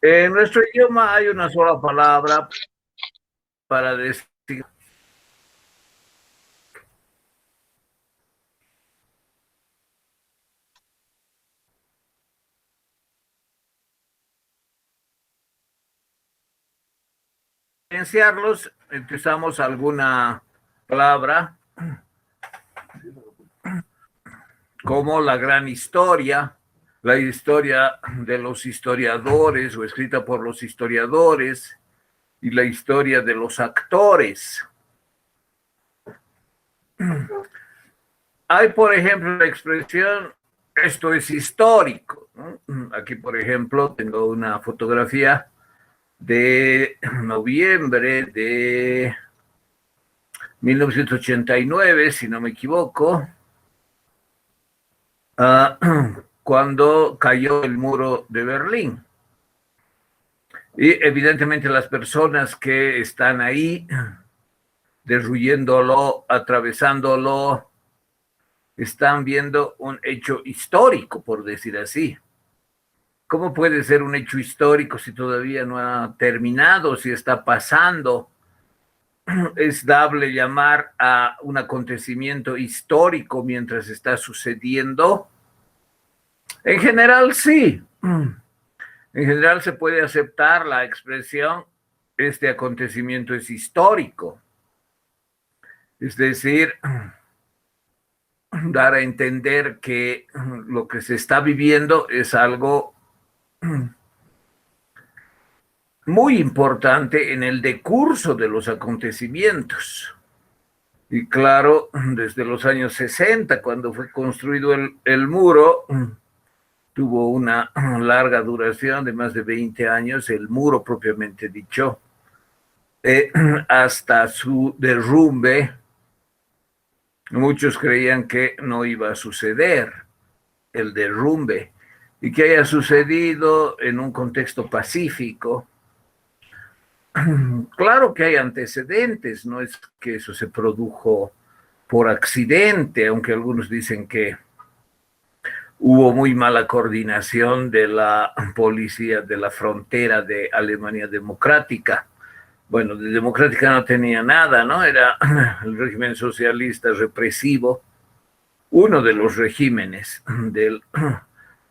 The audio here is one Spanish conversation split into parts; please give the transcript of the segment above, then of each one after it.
En nuestro idioma hay una sola palabra para decir diferenciarlos, utilizamos alguna palabra como la gran historia, la historia de los historiadores o escrita por los historiadores y la historia de los actores. Hay, por ejemplo, la expresión esto es histórico, ¿no? Aquí, por ejemplo, tengo una fotografía de noviembre de 1989, si no me equivoco, cuando cayó el muro de Berlín. Y evidentemente las personas que están ahí, derruyéndolo, atravesándolo, están viendo un hecho histórico, por decir así. ¿Cómo puede ser un hecho histórico si todavía no ha terminado, si está pasando? ¿Es dable llamar a un acontecimiento histórico mientras está sucediendo? En general, sí. En general se puede aceptar la expresión, este acontecimiento es histórico. Es decir, dar a entender que lo que se está viviendo es algo muy importante en el decurso de los acontecimientos. Y claro, desde los años 60, cuando fue construido el muro, tuvo una larga duración de más de 20 años, el muro propiamente dicho, hasta su derrumbe. Muchos creían que no iba a suceder el derrumbe y que haya sucedido en un contexto pacífico. Claro que hay antecedentes, no es que eso se produjo por accidente, aunque algunos dicen que hubo muy mala coordinación de la policía de la frontera de Alemania Democrática. Bueno, de democrática no tenía nada, ¿no? Era el régimen socialista represivo, uno de los regímenes de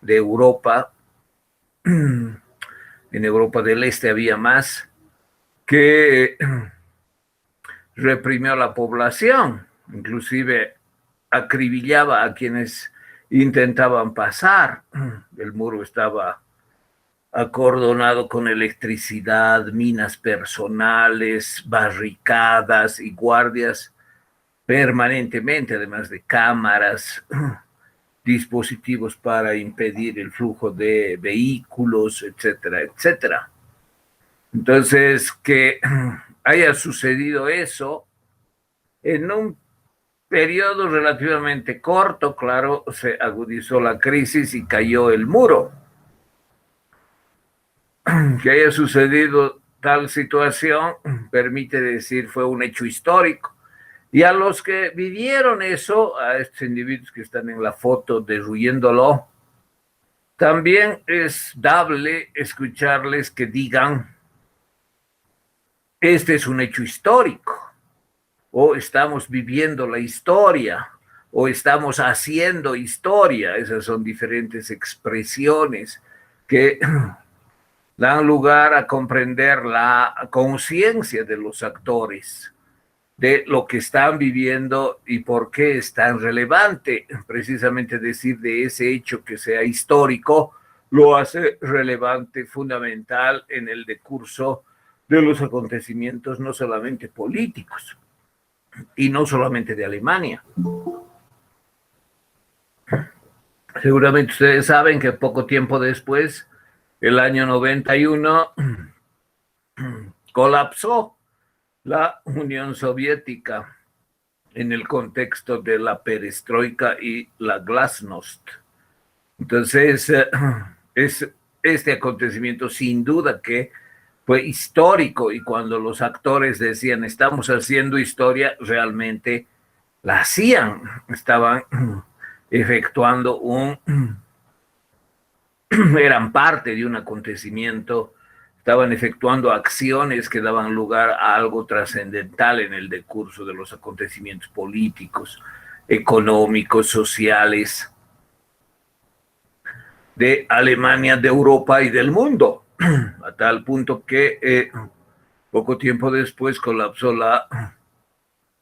Europa. En Europa del Este había más que reprimió a la población, inclusive acribillaba a quienes intentaban pasar. El muro estaba acordonado con electricidad, minas personales, barricadas y guardias permanentemente, además de cámaras, dispositivos para impedir el flujo de vehículos, etcétera, etcétera. Entonces, que haya sucedido eso en un periodo relativamente corto, claro, se agudizó la crisis y cayó el muro. Que haya sucedido tal situación permite decir fue un hecho histórico. Y a los que vivieron eso, a estos individuos que están en la foto derruyéndolo, también es dable escucharles que digan, este es un hecho histórico, o estamos viviendo la historia, o estamos haciendo historia. Esas son diferentes expresiones que dan lugar a comprender la conciencia de los actores, de lo que están viviendo y por qué es tan relevante. Precisamente decir de ese hecho que sea histórico lo hace relevante, fundamental en el decurso de los acontecimientos, no solamente políticos y no solamente de Alemania. Seguramente ustedes saben que poco tiempo después, el año 91, colapsó la Unión Soviética en el contexto de la perestroika y la glasnost. Entonces, es este acontecimiento sin duda que fue histórico, y cuando los actores decían estamos haciendo historia, realmente la hacían, estaban efectuando un eran parte de un acontecimiento, estaban efectuando acciones que daban lugar a algo trascendental en el decurso de los acontecimientos políticos, económicos, sociales de Alemania, de Europa y del mundo, a tal punto que poco tiempo después colapsó la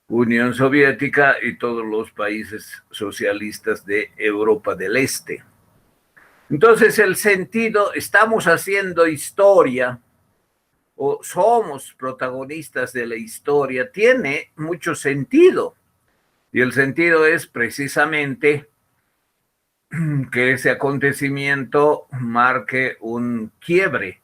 Unión Soviética y todos los países socialistas de Europa del Este. Entonces el sentido, estamos haciendo historia o somos protagonistas de la historia, tiene mucho sentido. Y el sentido es precisamente que ese acontecimiento marque un quiebre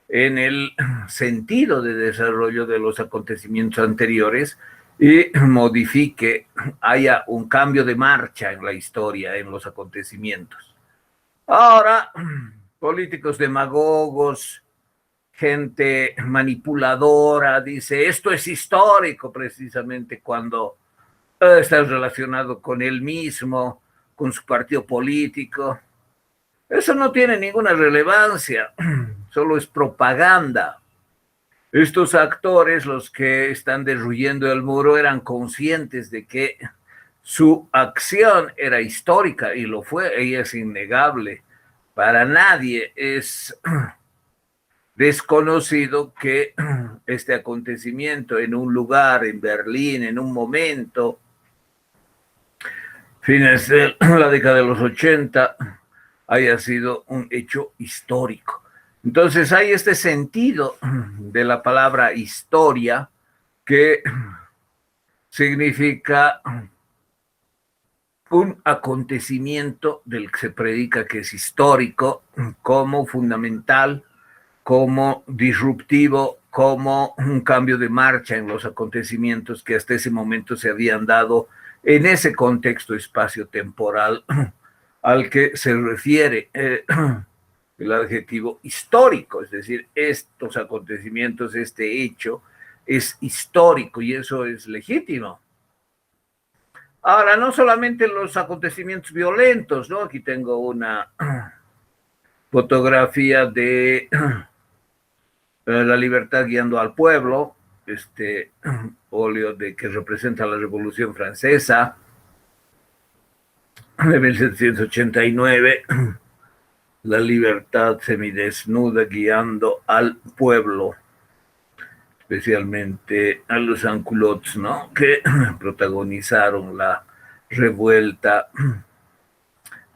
en el sentido de desarrollo de los acontecimientos anteriores y modifique, haya un cambio de marcha en la historia, en los acontecimientos. Ahora, políticos demagogos, gente manipuladora, dice, esto es histórico precisamente cuando está relacionado con él mismo, con su partido político. Eso no tiene ninguna relevancia, solo es propaganda. Estos actores, los que están derruyendo el muro, eran conscientes de que su acción era histórica y lo fue, y es innegable. Para nadie es desconocido que este acontecimiento en un lugar, en Berlín, en un momento, fines de la década de los 80, haya sido un hecho histórico. Entonces hay este sentido de la palabra historia que significa un acontecimiento del que se predica que es histórico, como fundamental, como disruptivo, como un cambio de marcha en los acontecimientos que hasta ese momento se habían dado en ese contexto espacio-temporal al que se refiere el adjetivo histórico, es decir, estos acontecimientos, este hecho es histórico y eso es legítimo. Ahora, no solamente los acontecimientos violentos, ¿no? Aquí tengo una fotografía de La libertad guiando al pueblo, este óleo de que representa la Revolución Francesa de 1789, la libertad semidesnuda guiando al pueblo, especialmente a los sans-culottes, ¿no? Que protagonizaron la revuelta,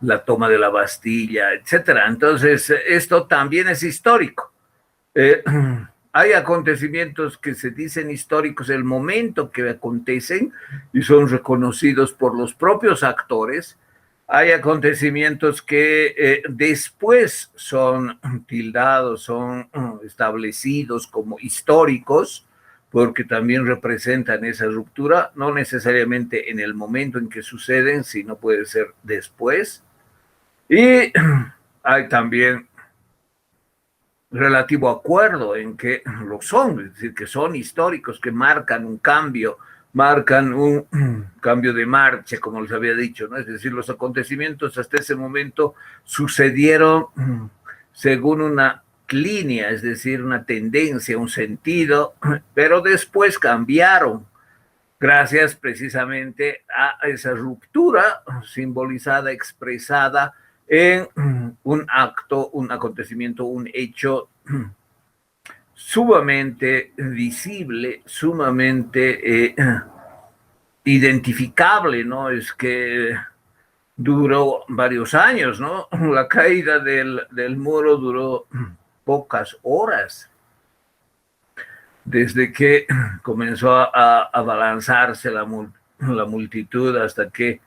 la toma de la Bastilla, etcétera. Entonces, esto también es histórico. Hay acontecimientos que se dicen históricos el momento que acontecen y son reconocidos por los propios actores. Hay acontecimientos que después son tildados, son establecidos como históricos, porque también representan esa ruptura, no necesariamente en el momento en que suceden, sino puede ser después. Y hay también relativo acuerdo en que lo son, es decir, que son históricos, que marcan un cambio de marcha, como les había dicho, ¿no? Es decir, los acontecimientos hasta ese momento sucedieron según una línea, es decir, una tendencia, un sentido, pero después cambiaron gracias precisamente a esa ruptura simbolizada, expresada en un acto, un acontecimiento, un hecho sumamente visible, sumamente identificable, ¿no? Es que duró varios años, ¿no? La caída del muro duró pocas horas, desde que comenzó a abalanzarse la multitud hasta que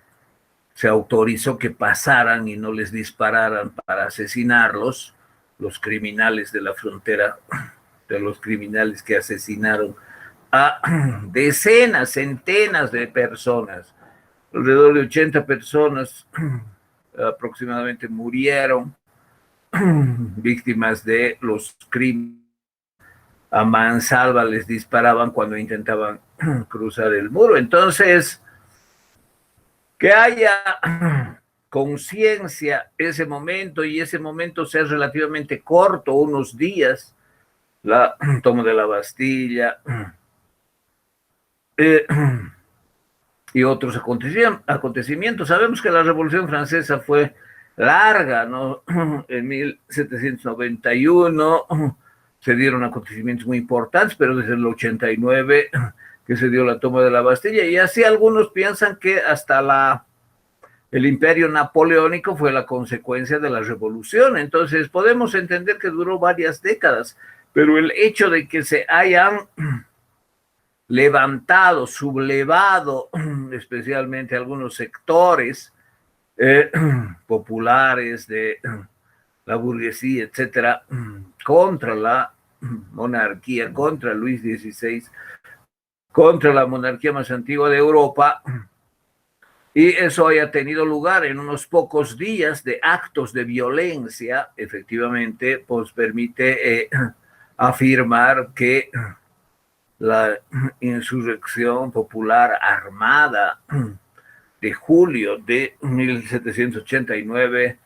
se autorizó que pasaran y no les dispararan para asesinarlos, los criminales de la frontera, de los criminales que asesinaron a decenas, centenas de personas, alrededor de 80 personas aproximadamente murieron víctimas de los crímenes. A mansalva les disparaban cuando intentaban cruzar el muro. Entonces, que haya conciencia ese momento, y ese momento sea relativamente corto, unos días, la toma de la Bastilla, eh, y otros acontecimientos. Sabemos que la Revolución Francesa fue larga, ¿no? En 1791 se dieron acontecimientos muy importantes, pero desde el 89 que se dio la toma de la Bastilla, y así algunos piensan que hasta el imperio napoleónico fue la consecuencia de la revolución. Entonces podemos entender que duró varias décadas, pero el hecho de que se hayan levantado, sublevado, especialmente algunos sectores populares de la burguesía, etcétera, contra la monarquía, contra Luis XVI, contra la monarquía más antigua de Europa, y eso haya tenido lugar en unos pocos días de actos de violencia, efectivamente, pues permite afirmar que la insurrección popular armada de julio de 1789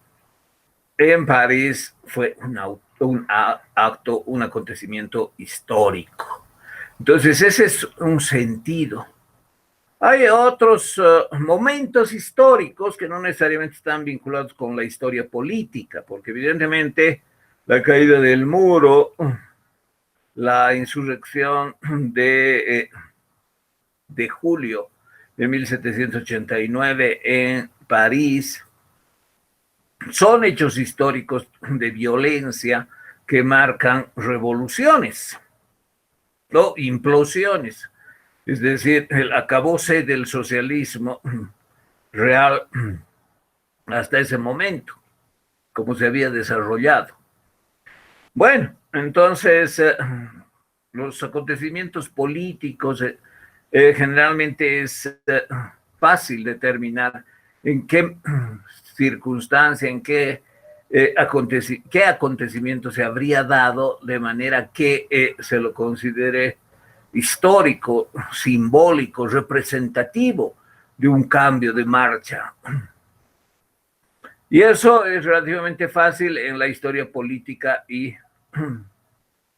en París fue un acto, un acontecimiento histórico. Entonces, ese es un sentido. Hay otros momentos históricos que no necesariamente están vinculados con la historia política, porque evidentemente la caída del muro, la insurrección de julio de 1789 en París, son hechos históricos de violencia que marcan revoluciones, ¿no? Implosiones. Es decir, el acabose del socialismo real hasta ese momento, como se había desarrollado. Bueno, entonces los acontecimientos políticos generalmente es fácil determinar en qué circunstancia, en qué acontecimiento se habría dado de manera que se lo considere histórico, simbólico, representativo de un cambio de marcha. Y eso es relativamente fácil en la historia política y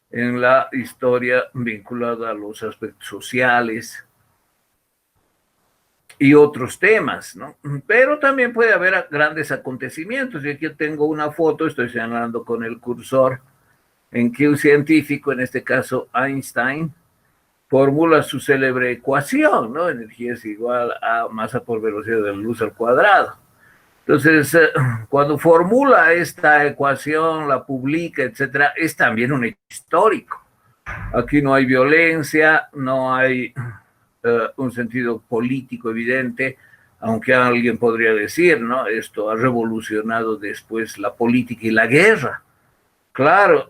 en la historia vinculada a los aspectos sociales y otros temas, ¿no? Pero también puede haber grandes acontecimientos. Y aquí tengo una foto, estoy señalando con el cursor, en que un científico, en este caso Einstein, formula su célebre ecuación, ¿no? Energía es igual a masa por velocidad de la luz al cuadrado. Entonces, cuando formula esta ecuación, la publica, etcétera, es también un hecho histórico. Aquí no hay violencia, no hay un sentido político evidente, aunque alguien podría decir, ¿no? Esto ha revolucionado después la política y la guerra. Claro,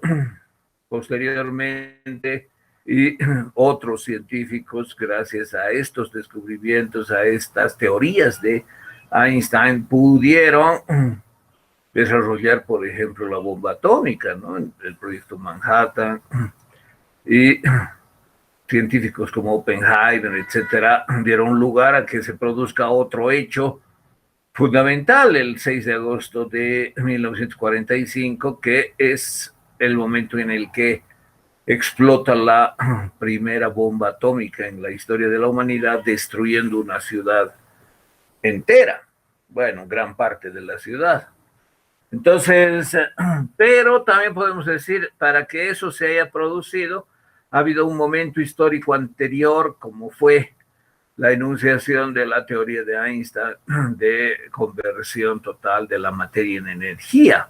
posteriormente, y otros científicos, gracias a estos descubrimientos, a estas teorías de Einstein, pudieron desarrollar, por ejemplo, la bomba atómica, ¿no? El proyecto Manhattan, y científicos como Oppenheimer, etcétera, dieron lugar a que se produzca otro hecho fundamental el 6 de agosto de 1945, que es el momento en el que explota la primera bomba atómica en la historia de la humanidad, destruyendo una ciudad entera, bueno, gran parte de la ciudad. Entonces, pero también podemos decir, para que eso se haya producido, ha habido un momento histórico anterior, como fue la enunciación de la teoría de Einstein de conversión total de la materia en energía,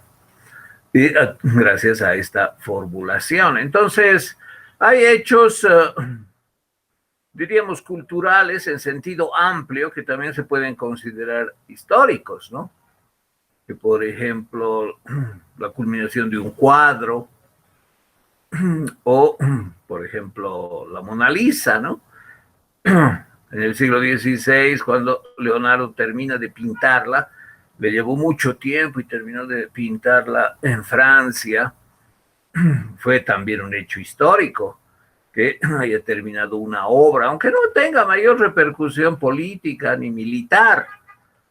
y gracias a esta formulación. Entonces, hay hechos, diríamos, culturales en sentido amplio que también se pueden considerar históricos, ¿no? Que, por ejemplo, la culminación de un cuadro, o, por ejemplo, la Mona Lisa, ¿no? En el siglo XVI, cuando Leonardo termina de pintarla, le llevó mucho tiempo y terminó de pintarla en Francia. Fue también un hecho histórico que haya terminado una obra, aunque no tenga mayor repercusión política ni militar,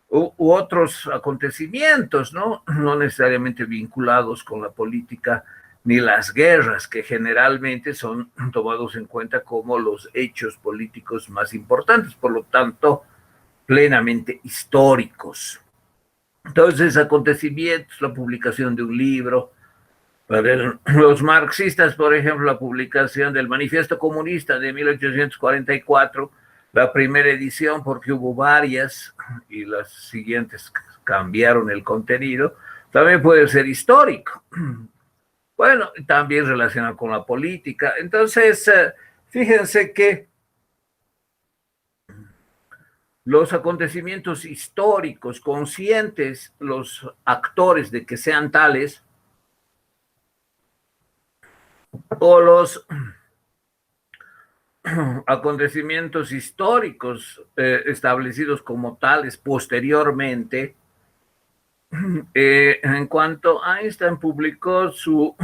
u otros acontecimientos, ¿no? No necesariamente vinculados con la política ni las guerras, que generalmente son tomados en cuenta como los hechos políticos más importantes, por lo tanto, plenamente históricos. Entonces, acontecimientos, la publicación de un libro, para los marxistas, por ejemplo, la publicación del Manifiesto Comunista de 1844, la primera edición, porque hubo varias y las siguientes cambiaron el contenido, también puede ser histórico. Bueno, también relacionado con la política. Entonces, fíjense que los acontecimientos históricos, conscientes los actores de que sean tales, o los acontecimientos históricos establecidos como tales posteriormente. En cuanto Einstein publicó su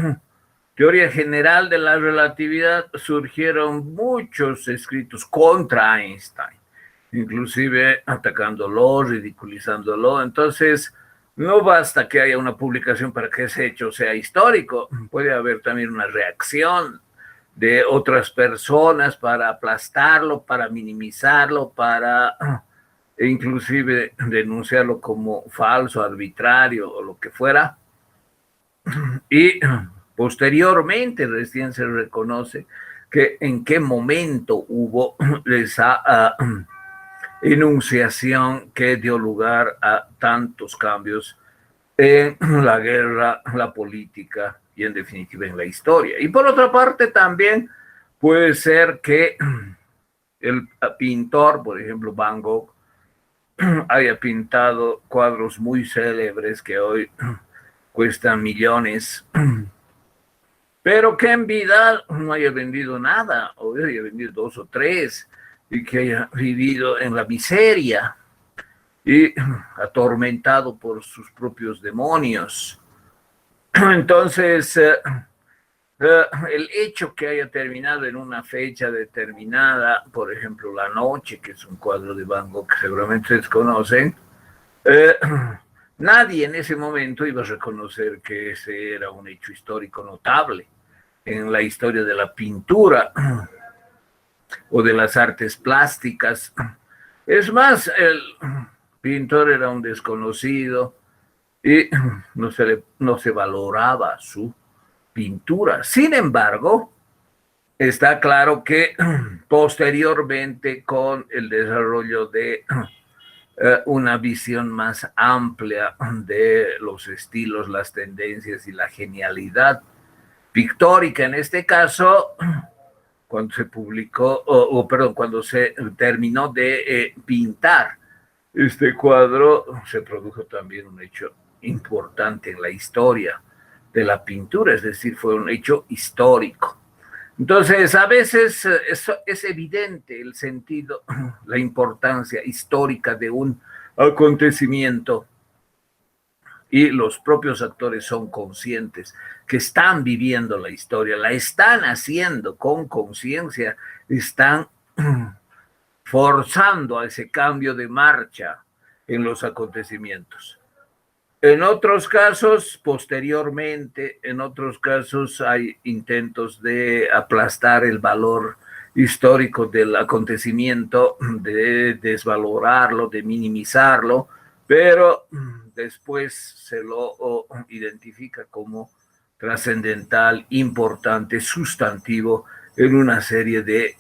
teoría general de la relatividad, surgieron muchos escritos contra Einstein, inclusive atacándolo, ridiculizándolo. Entonces, no basta que haya una publicación para que ese hecho sea histórico, puede haber también una reacción de otras personas para aplastarlo, para minimizarlo, para inclusive denunciarlo como falso, arbitrario o lo que fuera. Y posteriormente recién se reconoce que en qué momento hubo esa enunciación que dio lugar a tantos cambios en la guerra, la política y en definitiva en la historia. Y por otra parte también puede ser que el pintor, por ejemplo Van Gogh, haya pintado cuadros muy célebres que hoy cuestan millones, pero que en vida no haya vendido nada, o haya vendido 2 o 3, y que haya vivido en la miseria y atormentado por sus propios demonios. Entonces, el hecho que haya terminado en una fecha determinada, por ejemplo, La Noche, que es un cuadro de Van Gogh que seguramente ustedes conocen, nadie en ese momento iba a reconocer que ese era un hecho histórico notable en la historia de la pintura o de las artes plásticas. Es más, el pintor era un desconocido y no se valoraba su pintura. Sin embargo, está claro que posteriormente, con el desarrollo de una visión más amplia de los estilos, las tendencias y la genialidad pictórica, en este caso, cuando se publicó, perdón, cuando se terminó de pintar este cuadro, se produjo también un hecho importante en la historia de la pintura, es decir, fue un hecho histórico. Entonces, a veces es evidente el sentido, la importancia histórica de un acontecimiento, y los propios actores son conscientes que están viviendo la historia, la están haciendo con conciencia, están forzando a ese cambio de marcha en los acontecimientos. En otros casos, posteriormente, en otros casos hay intentos de aplastar el valor histórico del acontecimiento, de desvalorarlo, de minimizarlo, pero después se lo identifica como trascendental, importante, sustantivo en una serie de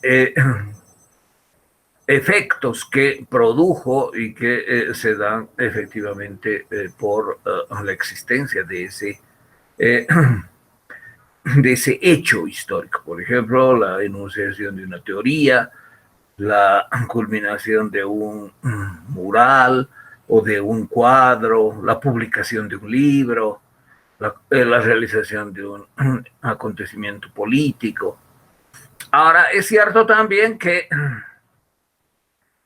efectos que produjo y que se dan efectivamente por la existencia eh, de ese hecho histórico. Por ejemplo, la enunciación de una teoría, la culminación de un mural o de un cuadro, la publicación de un libro, la realización de un acontecimiento político. Ahora, es cierto también que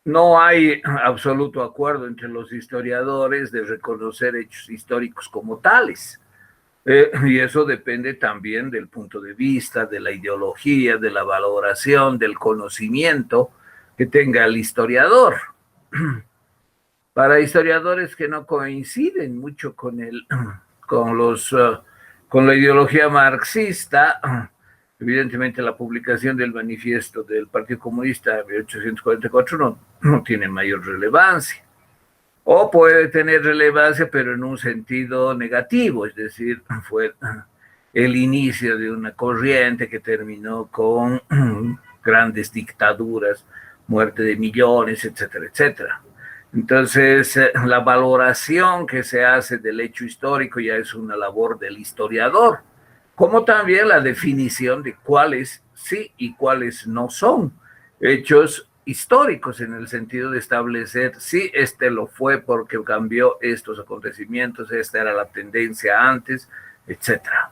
no hay absoluto acuerdo entre los historiadores de reconocer hechos históricos como tales. Y eso depende también del punto de vista, de la ideología, de la valoración, del conocimiento que tenga el historiador. Para historiadores que no coinciden mucho con con la ideología marxista, evidentemente la publicación del manifiesto del Partido Comunista de 1844 no tiene mayor relevancia. O puede tener relevancia, pero en un sentido negativo, es decir, fue el inicio de una corriente que terminó con grandes dictaduras, muerte de millones, etcétera, etcétera. Entonces, la valoración que se hace del hecho histórico ya es una labor del historiador, como también la definición de cuáles sí y cuáles no son hechos históricos, en el sentido de establecer si este lo fue porque cambió estos acontecimientos, esta era la tendencia antes, etcétera.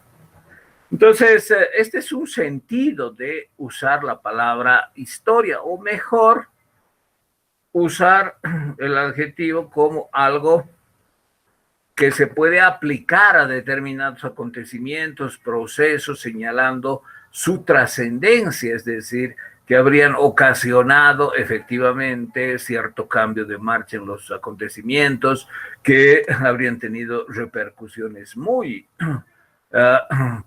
Entonces, este es un sentido de usar la palabra historia, o mejor, usar el adjetivo como algo que se puede aplicar a determinados acontecimientos, procesos, señalando su trascendencia, es decir, que habrían ocasionado efectivamente cierto cambio de marcha en los acontecimientos, que habrían tenido repercusiones muy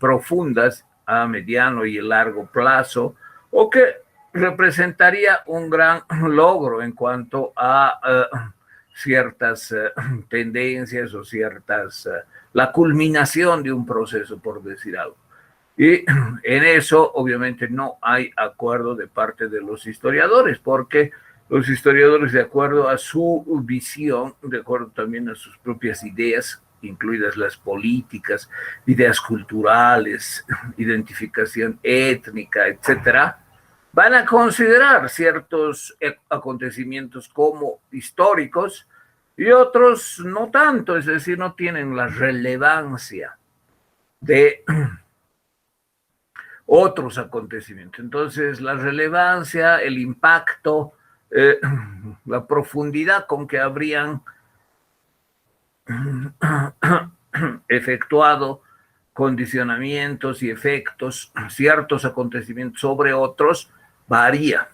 profundas a mediano y largo plazo, o que representaría un gran logro en cuanto a ciertas tendencias o la culminación de un proceso, por decir algo. Y en eso, obviamente, no hay acuerdo de parte de los historiadores, porque los historiadores, de acuerdo a su visión, de acuerdo también a sus propias ideas, incluidas las políticas, ideas culturales, identificación étnica, etcétera, van a considerar ciertos acontecimientos como históricos y otros no tanto, es decir, no tienen la relevancia de otros acontecimientos. Entonces, la relevancia, el impacto, la profundidad con que habrían efectuado condicionamientos y efectos, ciertos acontecimientos sobre otros, varía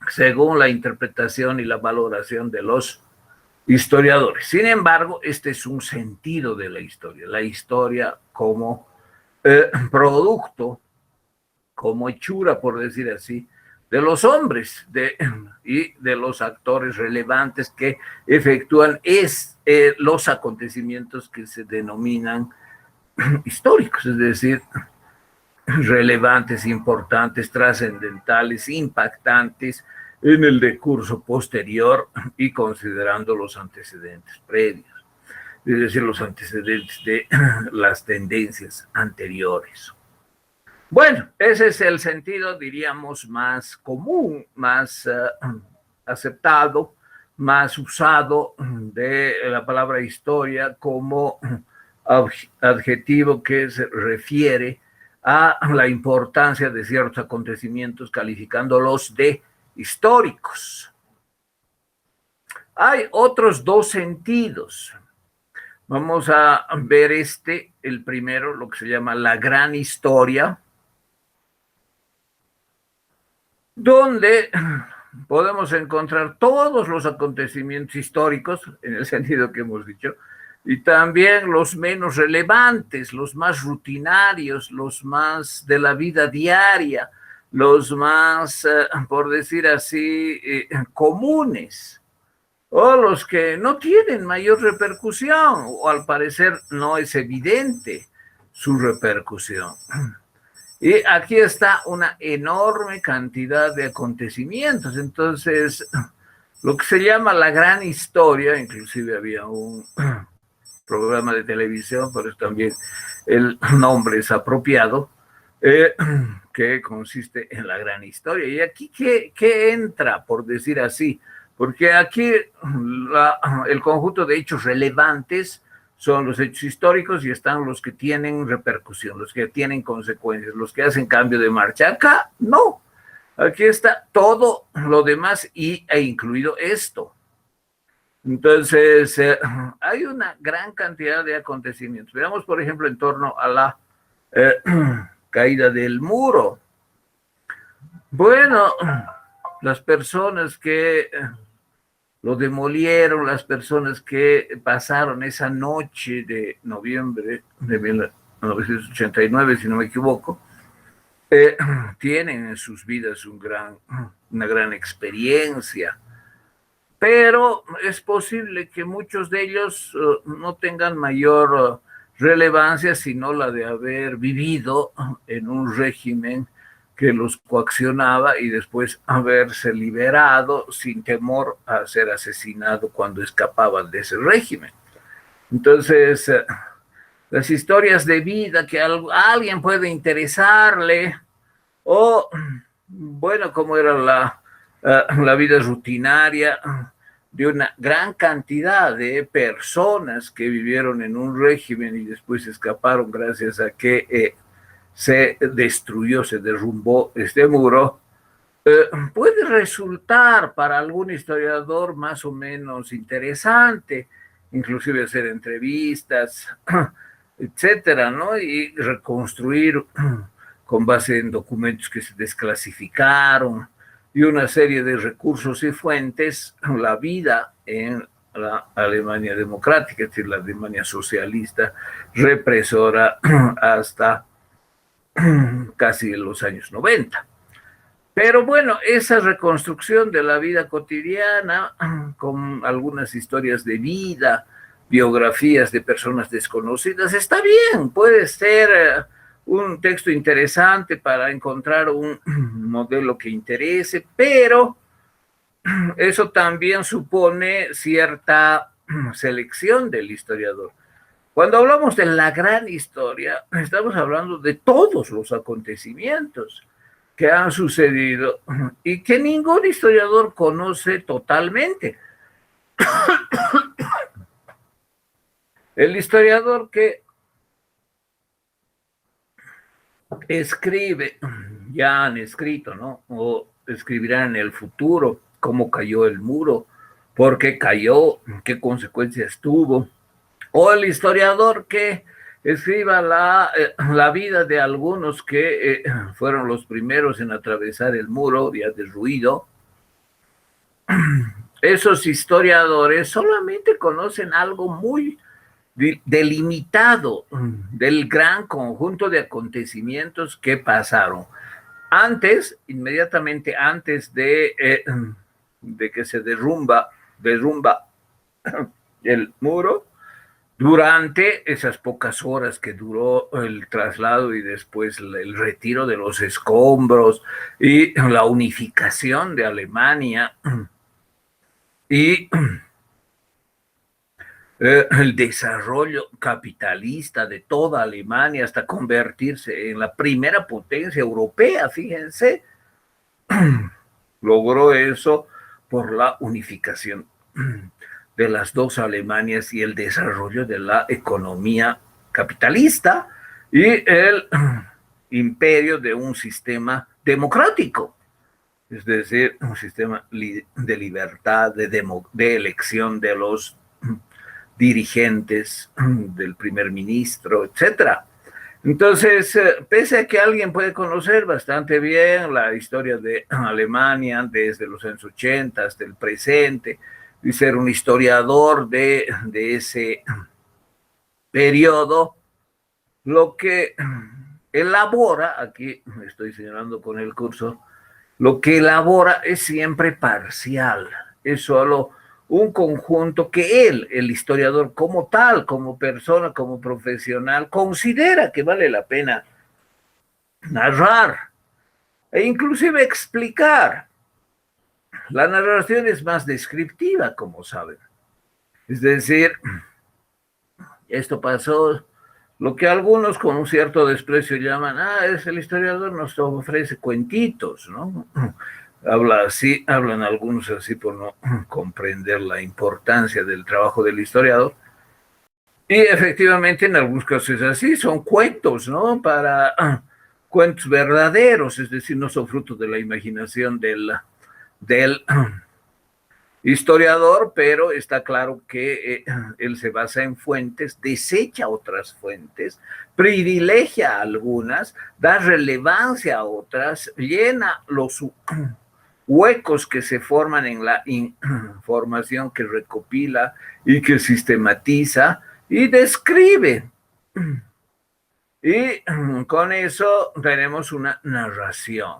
según la interpretación y la valoración de los historiadores. Sin embargo, este es un sentido de la historia como producto, como hechura, por decir así, de los hombres y de los actores relevantes que efectúan los acontecimientos que se denominan históricos, es decir, relevantes, importantes, trascendentales, impactantes en el decurso posterior y considerando los antecedentes previos, es decir, los antecedentes de las tendencias anteriores. Bueno, ese es el sentido, diríamos, más común, más aceptado, más usado de la palabra historia como adjetivo que se refiere a la importancia de ciertos acontecimientos, calificándolos de históricos. Hay otros dos sentidos. Vamos a ver el primero, lo que se llama la gran historia, donde podemos encontrar todos los acontecimientos históricos, en el sentido que hemos dicho, y también los menos relevantes, los más rutinarios, los más de la vida diaria, los más, por decir así, comunes, o los que no tienen mayor repercusión, o al parecer no es evidente su repercusión. Y aquí está una enorme cantidad de acontecimientos. Entonces, lo que se llama la gran historia, inclusive había un programa de televisión, por eso también el nombre es apropiado, que consiste en la gran historia. ¿Y aquí qué entra, por decir así? Porque aquí el conjunto de hechos relevantes son los hechos históricos y están los que tienen repercusión, los que tienen consecuencias, los que hacen cambio de marcha. Acá no, aquí está todo lo demás e incluido esto. Entonces, hay una gran cantidad de acontecimientos. Veamos, por ejemplo, en torno a la caída del muro. Bueno, las personas que lo demolieron las personas que pasaron esa noche de noviembre de 1989, si no me equivoco, tienen en sus vidas una gran experiencia, pero es posible que muchos de ellos no tengan mayor relevancia sino la de haber vivido en un régimen que los coaccionaba y después haberse liberado sin temor a ser asesinado cuando escapaban de ese régimen. Entonces, las historias de vida que a alguien puede interesarle, o, bueno, como era la vida rutinaria de una gran cantidad de personas que vivieron en un régimen y después escaparon gracias a que se destruyó, se derrumbó este muro, puede resultar para algún historiador más o menos interesante, inclusive hacer entrevistas, etcétera, ¿no? Y reconstruir con base en documentos que se desclasificaron y una serie de recursos y fuentes, la vida en la Alemania democrática, es decir, la Alemania socialista, represora hasta casi los años 90. Pero bueno, esa reconstrucción de la vida cotidiana, con algunas historias de vida, biografías de personas desconocidas, está bien, puede ser un texto interesante para encontrar un modelo que interese, pero eso también supone cierta selección del historiador. Cuando hablamos de la gran historia, estamos hablando de todos los acontecimientos que han sucedido y que ningún historiador conoce totalmente. El historiador que escribe, ya han escrito, ¿no? O escribirán en el futuro cómo cayó el muro, por qué cayó, qué consecuencias tuvo. O el historiador que escriba la vida de algunos que fueron los primeros en atravesar el muro ya derruido. Esos historiadores solamente conocen algo muy delimitado del gran conjunto de acontecimientos que pasaron. Antes, inmediatamente antes de que se derrumba el muro, durante esas pocas horas que duró el traslado y después el retiro de los escombros y la unificación de Alemania y el desarrollo capitalista de toda Alemania hasta convertirse en la primera potencia europea, fíjense, logró eso por la unificación de las dos Alemanias y el desarrollo de la economía capitalista y el imperio de un sistema democrático, es decir, un sistema de libertad, de elección de los dirigentes, del primer ministro, etcétera. Entonces, pese a que alguien puede conocer bastante bien la historia de Alemania desde los años 80 hasta el presente, y ser un historiador de ese periodo, lo que elabora, aquí estoy señalando con el cursor, lo que elabora es siempre parcial, es solo un conjunto que él, el historiador como tal, como persona, como profesional, considera que vale la pena narrar e inclusive explicar. La narración es más descriptiva, como saben. Es decir, esto pasó, lo que algunos con un cierto desprecio llaman, es el historiador nos ofrece cuentitos, ¿no? Hablan algunos así por no comprender la importancia del trabajo del historiador. Y efectivamente en algunos casos es así, son cuentos, ¿no? Cuentos verdaderos, es decir, no son fruto de la imaginación del historiador, pero está claro que él se basa en fuentes, desecha otras fuentes, privilegia algunas, da relevancia a otras, llena huecos que se forman en la información que recopila y que sistematiza y describe. Y con eso tenemos una narración.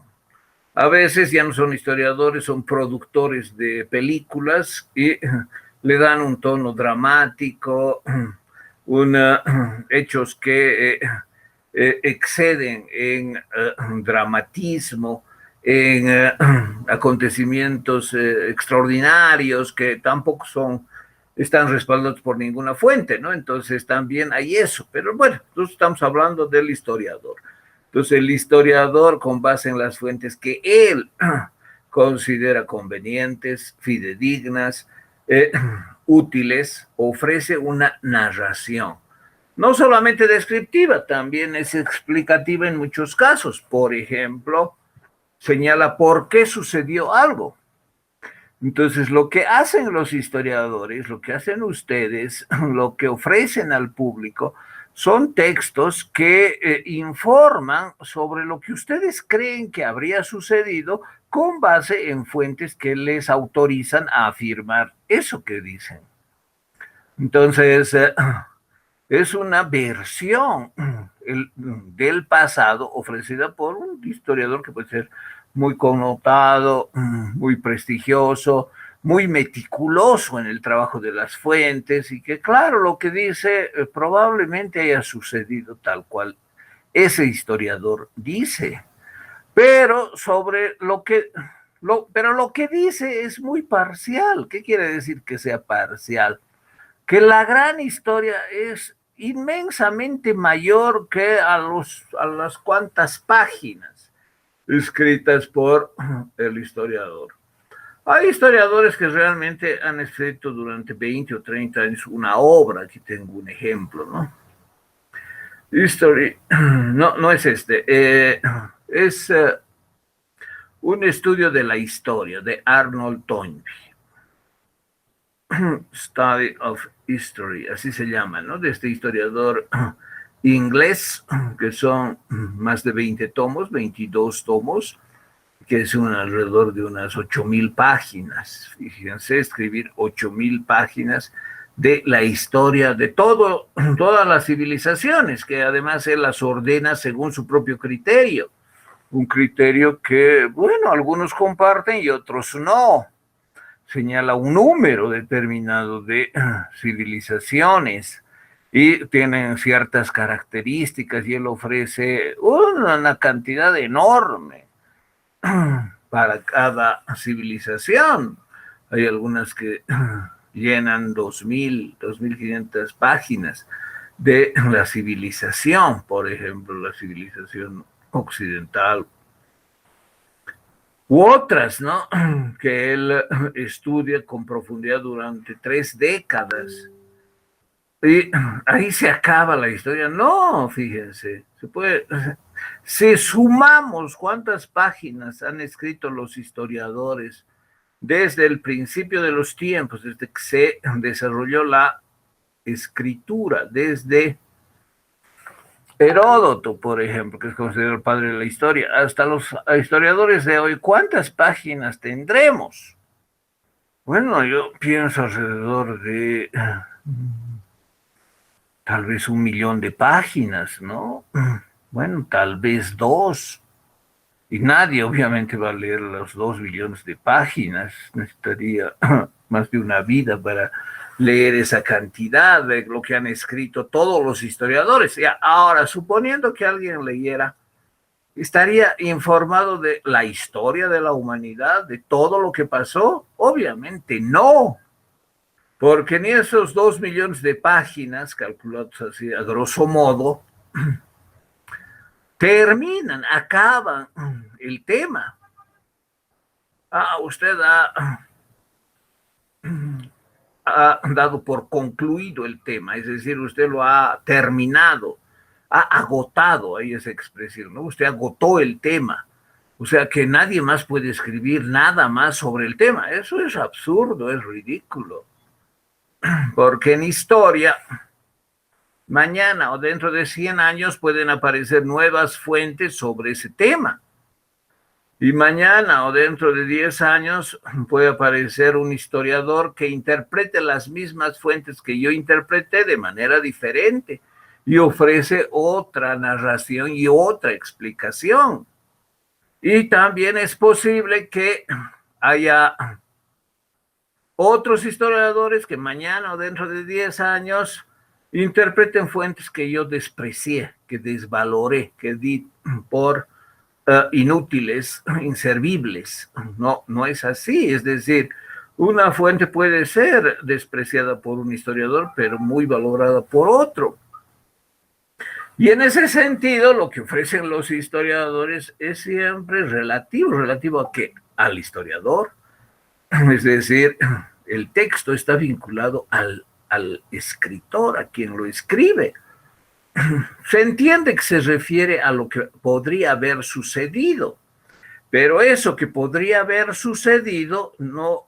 A veces ya no son historiadores, son productores de películas y le dan un tono dramático, hechos que exceden en dramatismo, en acontecimientos extraordinarios que tampoco están respaldados por ninguna fuente, ¿no? Entonces también hay eso, pero bueno, nosotros estamos hablando del historiador. Entonces el historiador, con base en las fuentes que él considera convenientes, fidedignas, eh, útiles, ofrece una narración. No solamente descriptiva, también es explicativa en muchos casos. Por ejemplo, señala por qué sucedió algo. Entonces, lo que hacen los historiadores, lo que hacen ustedes, lo que ofrecen al público, son textos que informan sobre lo que ustedes creen que habría sucedido con base en fuentes que les autorizan a afirmar eso que dicen. Entonces, es una versión del pasado ofrecida por un historiador que puede ser muy connotado, muy prestigioso, muy meticuloso en el trabajo de las fuentes y que claro, lo que dice probablemente haya sucedido tal cual ese historiador dice, pero sobre pero lo que dice es muy parcial. ¿Qué quiere decir que sea parcial? Que la gran historia es inmensamente mayor que a las cuantas páginas escritas por el historiador. Hay historiadores que realmente han escrito durante 20 o 30 años una obra, aquí tengo un ejemplo, ¿no? History, no es es un estudio de la historia de Arnold Toynbee. Study of History, así se llama, ¿no? De este historiador inglés, que son más de 20 tomos, 22 tomos, que es alrededor de unas 8,000 páginas. Fíjense, escribir 8,000 páginas de la historia de todas las civilizaciones, que además él las ordena según su propio criterio. Un criterio que, bueno, algunos comparten y otros no. Señala un número determinado de civilizaciones y tienen ciertas características y él ofrece una cantidad enorme para cada civilización. Hay algunas que llenan 2,500 páginas de la civilización, por ejemplo, la civilización occidental, u otras, ¿no? Que él estudia con profundidad durante 3 décadas. Y ahí se acaba la historia. No, fíjense, si sumamos cuántas páginas han escrito los historiadores desde el principio de los tiempos, desde que se desarrolló la escritura, desde Heródoto, por ejemplo, que es considerado el padre de la historia, hasta los historiadores de hoy, ¿cuántas páginas tendremos? Bueno, yo pienso alrededor de tal vez 1 millón de páginas, ¿no? Bueno, tal vez 2. Y nadie obviamente va a leer los 2 millones de páginas. Necesitaría más de una vida para leer esa cantidad de lo que han escrito todos los historiadores. Y ahora, suponiendo que alguien leyera, ¿estaría informado de la historia de la humanidad, de todo lo que pasó? Obviamente no, porque ni esos 2 millones de páginas, calculados así a grosso modo, terminan, acaban el tema. Usted ha dado por concluido el tema, es decir, usted lo ha terminado, ha agotado, ahí esa expresión, ¿no? Usted agotó el tema, o sea que nadie más puede escribir nada más sobre el tema. Eso es absurdo, es ridículo, porque en historia, mañana o dentro de 100 años pueden aparecer nuevas fuentes sobre ese tema. Y mañana o dentro de 10 años puede aparecer un historiador que interprete las mismas fuentes que yo interpreté de manera diferente y ofrece otra narración y otra explicación. Y también es posible que haya otros historiadores que mañana o dentro de 10 años interpreten fuentes que yo desprecié, que desvaloré, que di por inútiles, inservibles. No, no es así. Es decir, una fuente puede ser despreciada por un historiador, pero muy valorada por otro. Y en ese sentido, lo que ofrecen los historiadores es siempre relativo. ¿Relativo a qué? Al historiador. Es decir, el texto está vinculado al escritor, a quien lo escribe. Se entiende que se refiere a lo que podría haber sucedido, pero eso que podría haber sucedido no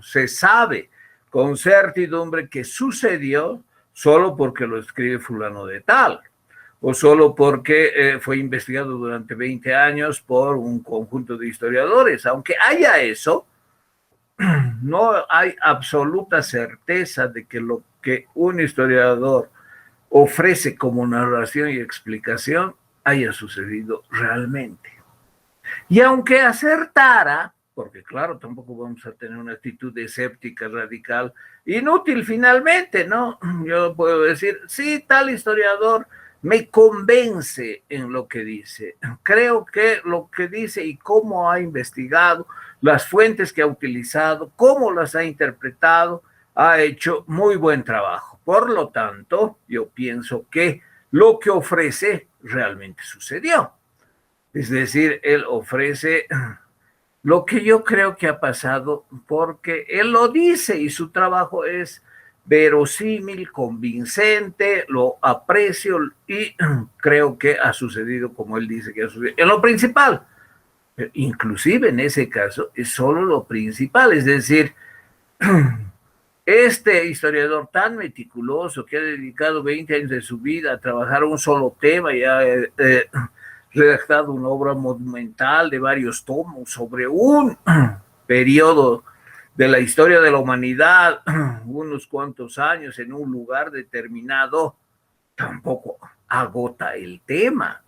se sabe con certidumbre que sucedió solo porque lo escribe fulano de tal, o solo porque fue investigado durante 20 años por un conjunto de historiadores. Aunque haya eso, no hay absoluta certeza de que lo que un historiador ofrece como narración y explicación haya sucedido realmente. Y aunque acertara, porque claro, tampoco vamos a tener una actitud escéptica radical, inútil finalmente, ¿no? Yo puedo decir, sí, tal historiador me convence en lo que dice. Creo que lo que dice y cómo ha investigado, las fuentes que ha utilizado, cómo las ha interpretado, ha hecho muy buen trabajo. Por lo tanto, yo pienso que lo que ofrece realmente sucedió. Es decir, él ofrece lo que yo creo que ha pasado porque él lo dice y su trabajo es verosímil, convincente, lo aprecio y creo que ha sucedido como él dice que ha sucedido. En lo principal, inclusive en ese caso, es solo lo principal, es decir, este historiador tan meticuloso que ha dedicado 20 años de su vida a trabajar un solo tema y ha redactado una obra monumental de varios tomos sobre un periodo de la historia de la humanidad, unos cuantos años en un lugar determinado, tampoco agota el tema.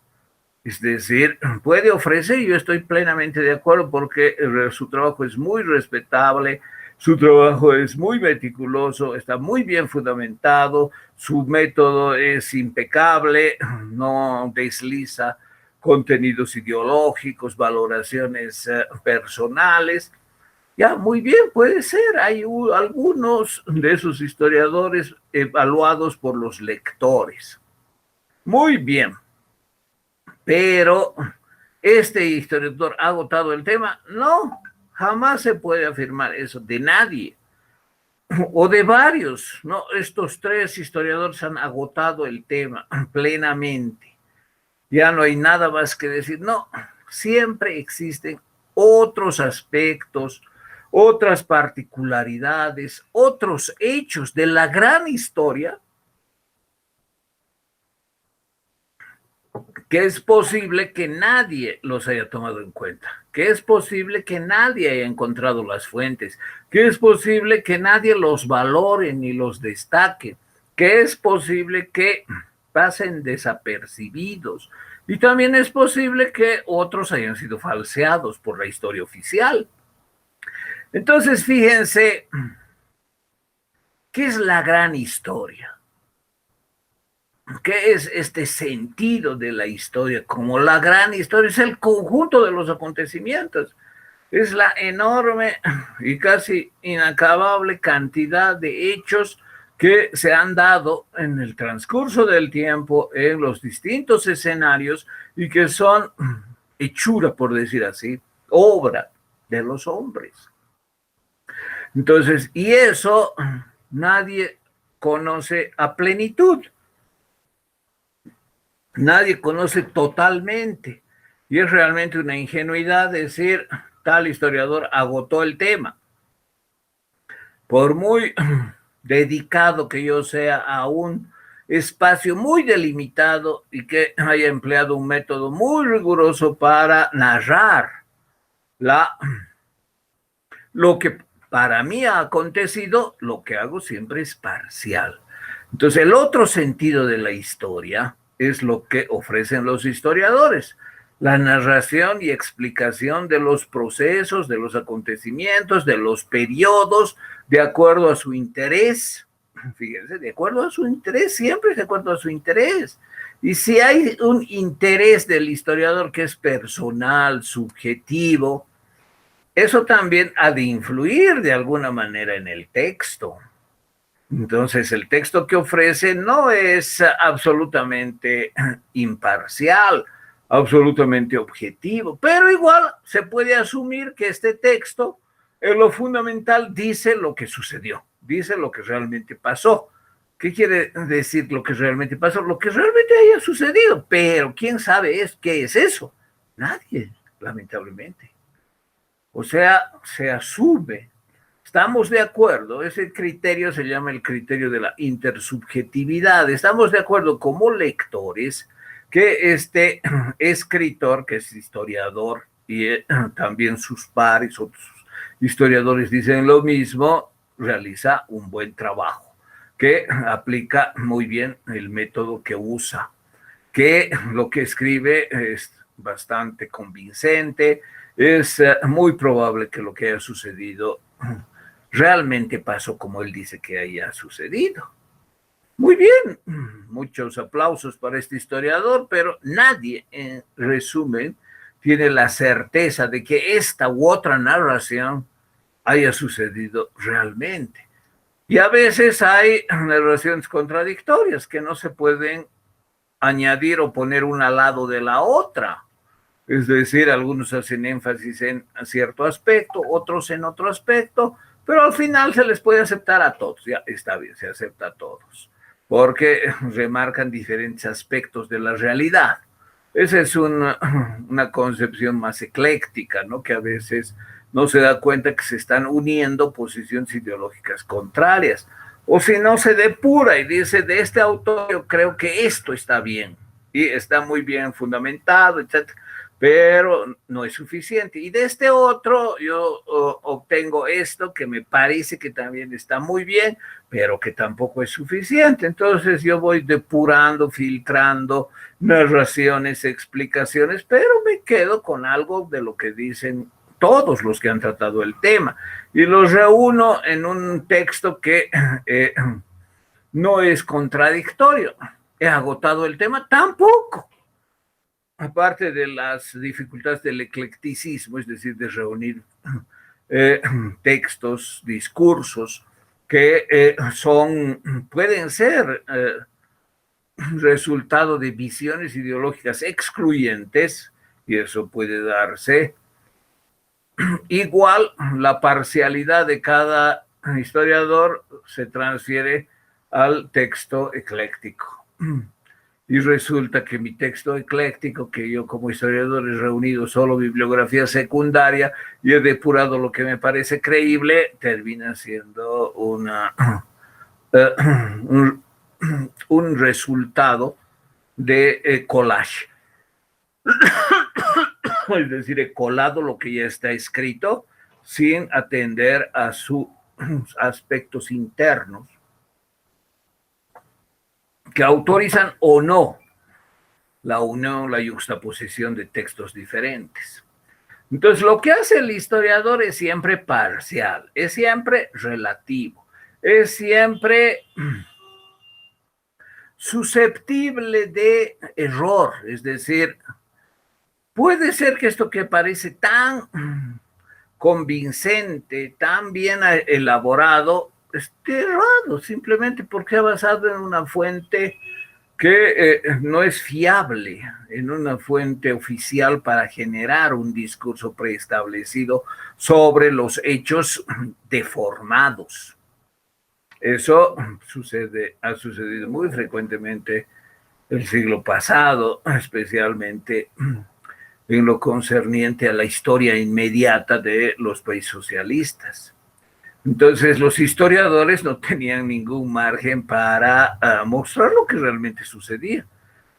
Es decir, puede ofrecer, y yo estoy plenamente de acuerdo porque su trabajo es muy respetable, su trabajo es muy meticuloso, está muy bien fundamentado, su método es impecable, no desliza contenidos ideológicos, valoraciones personales. Ya, muy bien, puede ser. Hay algunos de esos historiadores evaluados por los lectores. Muy bien, pero ¿este historiador ha agotado el tema? No, jamás se puede afirmar eso de nadie o de varios. No, estos tres historiadores han agotado el tema plenamente. Ya no hay nada más que decir. No, siempre existen otros aspectos, otras particularidades, otros hechos de la gran historia que es posible que nadie los haya tomado en cuenta, que es posible que nadie haya encontrado las fuentes, que es posible que nadie los valore ni los destaque, que es posible que pasen desapercibidos y también es posible que otros hayan sido falseados por la historia oficial. Entonces, fíjense, ¿qué es la gran historia? ¿Qué es este sentido de la historia? Como la gran historia es el conjunto de los acontecimientos, es la enorme y casi inacabable cantidad de hechos que se han dado en el transcurso del tiempo en los distintos escenarios y que son hechura, por decir así, obra de los hombres. Entonces, y eso nadie conoce a plenitud. Nadie conoce totalmente. Y es realmente una ingenuidad decir, tal historiador agotó el tema. Por muy dedicado que yo sea a un espacio muy delimitado y que haya empleado un método muy riguroso para narrar la, lo que para mí ha acontecido, lo que hago siempre es parcial. Entonces, el otro sentido de la historia es lo que ofrecen los historiadores, la narración y explicación de los procesos, de los acontecimientos, de los periodos, de acuerdo a su interés. Fíjense, de acuerdo a su interés, siempre de acuerdo a su interés. Y si hay un interés del historiador que es personal, subjetivo, eso también ha de influir de alguna manera en el texto. Entonces, el texto que ofrece no es absolutamente imparcial, absolutamente objetivo, pero igual se puede asumir que este texto, en lo fundamental, dice lo que sucedió, dice lo que realmente pasó. ¿Qué quiere decir lo que realmente pasó? Lo que realmente haya sucedido, pero ¿quién sabe qué es eso? Nadie, lamentablemente. O sea, se asume. Estamos de acuerdo, ese criterio se llama el criterio de la intersubjetividad. Estamos de acuerdo como lectores que este escritor, que es historiador, y también sus pares, otros historiadores dicen lo mismo, realiza un buen trabajo, que aplica muy bien el método que usa, que lo que escribe es bastante convincente, es muy probable que lo que haya sucedido realmente pasó como él dice que haya sucedido. Muy bien, muchos aplausos para este historiador, pero nadie, en resumen, tiene la certeza de que esta u otra narración haya sucedido realmente. Y a veces hay narraciones contradictorias que no se pueden añadir o poner una al lado de la otra. Es decir, algunos hacen énfasis en cierto aspecto, otros en otro aspecto, pero al final se les puede aceptar a todos, ya está bien, se acepta a todos, porque remarcan diferentes aspectos de la realidad. Esa es una concepción más ecléctica, ¿no? Que a veces no se da cuenta que se están uniendo posiciones ideológicas contrarias, o si no se depura y dice, de este autor yo creo que esto está bien, y está muy bien fundamentado, etc., pero no es suficiente. Y de este otro yo obtengo esto que me parece que también está muy bien, pero que tampoco es suficiente. Entonces yo voy depurando, filtrando narraciones, explicaciones, pero me quedo con algo de lo que dicen todos los que han tratado el tema y los reúno en un texto que no es contradictorio. ¿He agotado el tema? Tampoco. Aparte de las dificultades del eclecticismo, es decir, de reunir eh, textos, discursos que pueden ser resultado de visiones ideológicas excluyentes, y eso puede darse. Igual, la parcialidad de cada historiador se transfiere al texto ecléctico. Y resulta que mi texto ecléctico, que yo como historiador he reunido solo bibliografía secundaria y he depurado lo que me parece creíble, termina siendo un resultado de collage. Es decir, he colado lo que ya está escrito sin atender a sus aspectos internos que autorizan o no la unión, la yuxtaposición de textos diferentes. Entonces, lo que hace el historiador es siempre parcial, es siempre relativo, es siempre susceptible de error, es decir, puede ser que esto que parece tan convincente, tan bien elaborado, esté errado, simplemente porque ha basado en una fuente que no es fiable, en una fuente oficial para generar un discurso preestablecido sobre los hechos deformados. Eso ha sucedido muy frecuentemente el siglo pasado, especialmente en lo concerniente a la historia inmediata de los países socialistas. Entonces los historiadores no tenían ningún margen para mostrar lo que realmente sucedía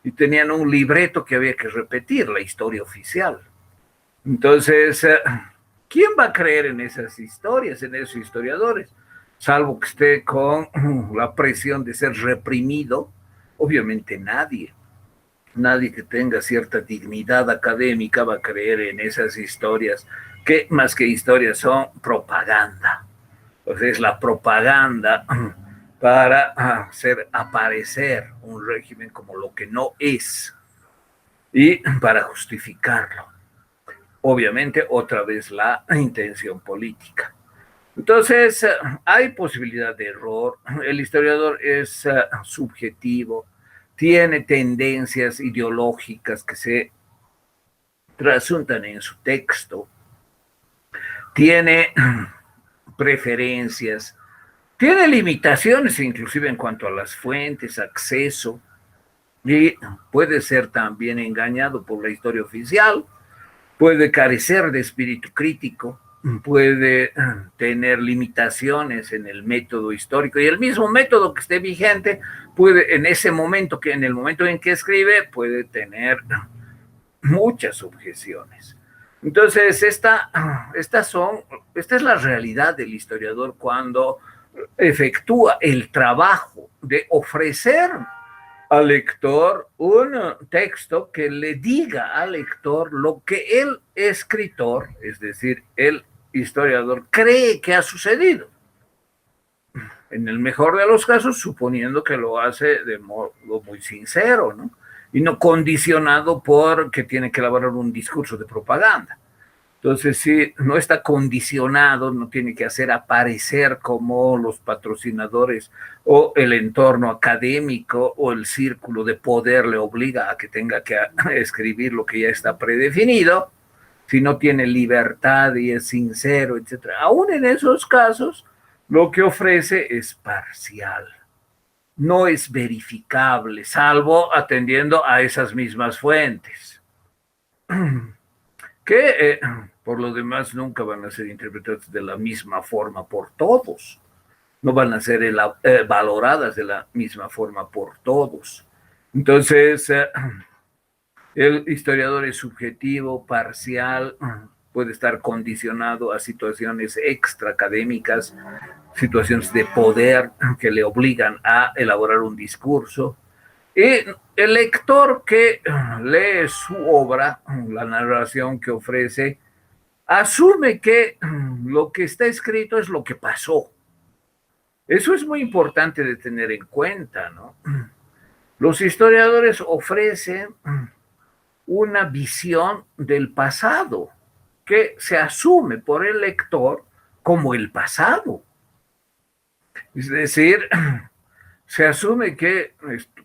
y tenían un libreto que había que repetir, la historia oficial. Entonces ¿Quién va a creer en esas historias, en esos historiadores? Salvo que esté con la presión de ser reprimido, obviamente nadie. Nadie que tenga cierta dignidad académica va a creer en esas historias, que más que historias son propaganda. Pues es la propaganda para hacer aparecer un régimen como lo que no es y para justificarlo. Obviamente, otra vez la intención política. Entonces, hay posibilidad de error. El historiador es subjetivo, tiene tendencias ideológicas que se trasuntan en su texto, tiene preferencias, tiene limitaciones inclusive en cuanto a las fuentes, acceso, y puede ser también engañado por la historia oficial, puede carecer de espíritu crítico, puede tener limitaciones en el método histórico y el mismo método que esté vigente puede en ese momento, que en el momento en que escribe, puede tener muchas objeciones. Entonces, esta es la realidad del historiador cuando efectúa el trabajo de ofrecer al lector un texto que le diga al lector lo que el escritor, es decir, el historiador, cree que ha sucedido. En el mejor de los casos, suponiendo que lo hace de modo muy sincero, ¿no? Y no condicionado por que tiene que elaborar un discurso de propaganda. Entonces, si no está condicionado, no tiene que hacer aparecer como los patrocinadores o el entorno académico o el círculo de poder le obliga a que tenga que escribir lo que ya está predefinido, si no tiene libertad y es sincero, etcétera. Aún en esos casos, lo que ofrece es parcial, no es verificable, salvo atendiendo a esas mismas fuentes. Que por lo demás nunca van a ser interpretadas de la misma forma por todos, no van a ser valoradas de la misma forma por todos. Entonces, el historiador es subjetivo, parcial, puede estar condicionado a situaciones extraacadémicas, situaciones de poder que le obligan a elaborar un discurso. Y el lector que lee su obra, la narración que ofrece, asume que lo que está escrito es lo que pasó. Eso es muy importante de tener en cuenta, ¿no? Los historiadores ofrecen una visión del pasado que se asume por el lector como el pasado. Es decir, se asume que,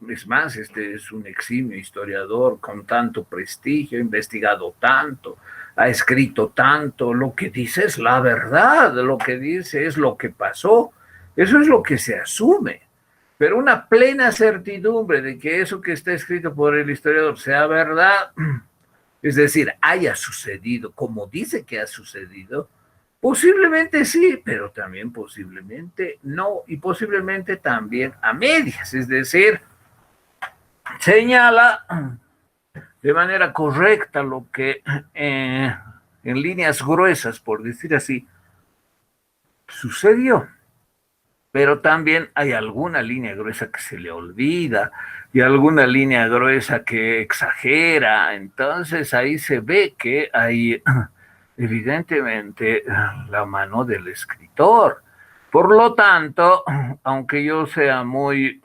es más, este es un eximio historiador con tanto prestigio, ha investigado tanto, ha escrito tanto, lo que dice es la verdad, lo que dice es lo que pasó, eso es lo que se asume. Pero una plena certidumbre de que eso que está escrito por el historiador sea verdad, es decir, haya sucedido como dice que ha sucedido, posiblemente sí, pero también posiblemente no, y posiblemente también a medias, es decir, señala de manera correcta lo que en líneas gruesas, por decir así, sucedió, pero también hay alguna línea gruesa que se le olvida y alguna línea gruesa que exagera, entonces ahí se ve que hay evidentemente la mano del escritor. Por lo tanto, aunque yo sea muy,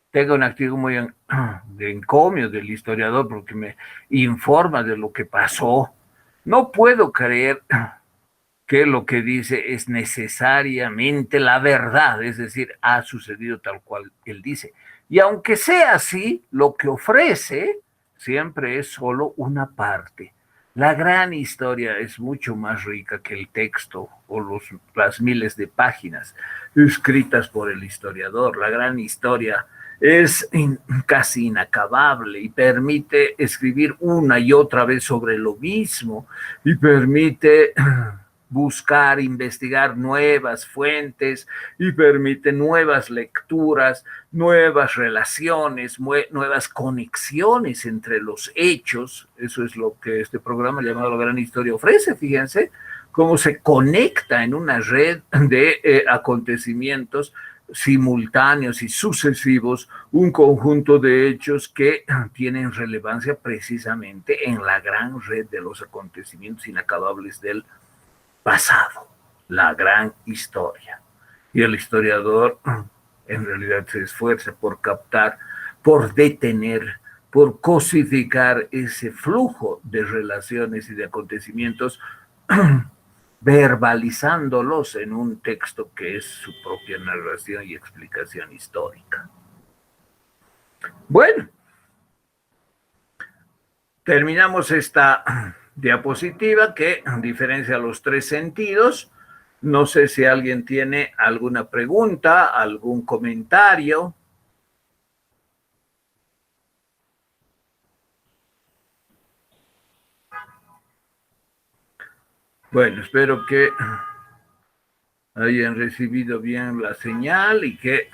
tenga una actitud muy de encomio del historiador porque me informa de lo que pasó, no puedo creer que lo que dice es necesariamente la verdad, es decir, ha sucedido tal cual él dice. Y aunque sea así, lo que ofrece siempre es solo una parte. La gran historia es mucho más rica que el texto o las miles de páginas escritas por el historiador. La gran historia es casi inacabable y permite escribir una y otra vez sobre lo mismo y permite buscar, investigar nuevas fuentes y permite nuevas lecturas, nuevas relaciones, nuevas conexiones entre los hechos. Eso es lo que este programa llamado La Gran Historia ofrece, fíjense, cómo se conecta en una red de acontecimientos simultáneos y sucesivos un conjunto de hechos que tienen relevancia precisamente en la gran red de los acontecimientos inacabables del pasado, la gran historia. Y el historiador en realidad se esfuerza por captar, por detener, por cosificar ese flujo de relaciones y de acontecimientos, verbalizándolos en un texto que es su propia narración y explicación histórica. Bueno, terminamos esta diapositiva que diferencia los tres sentidos. No sé si alguien tiene alguna pregunta, algún comentario. Bueno, espero que hayan recibido bien la señal y que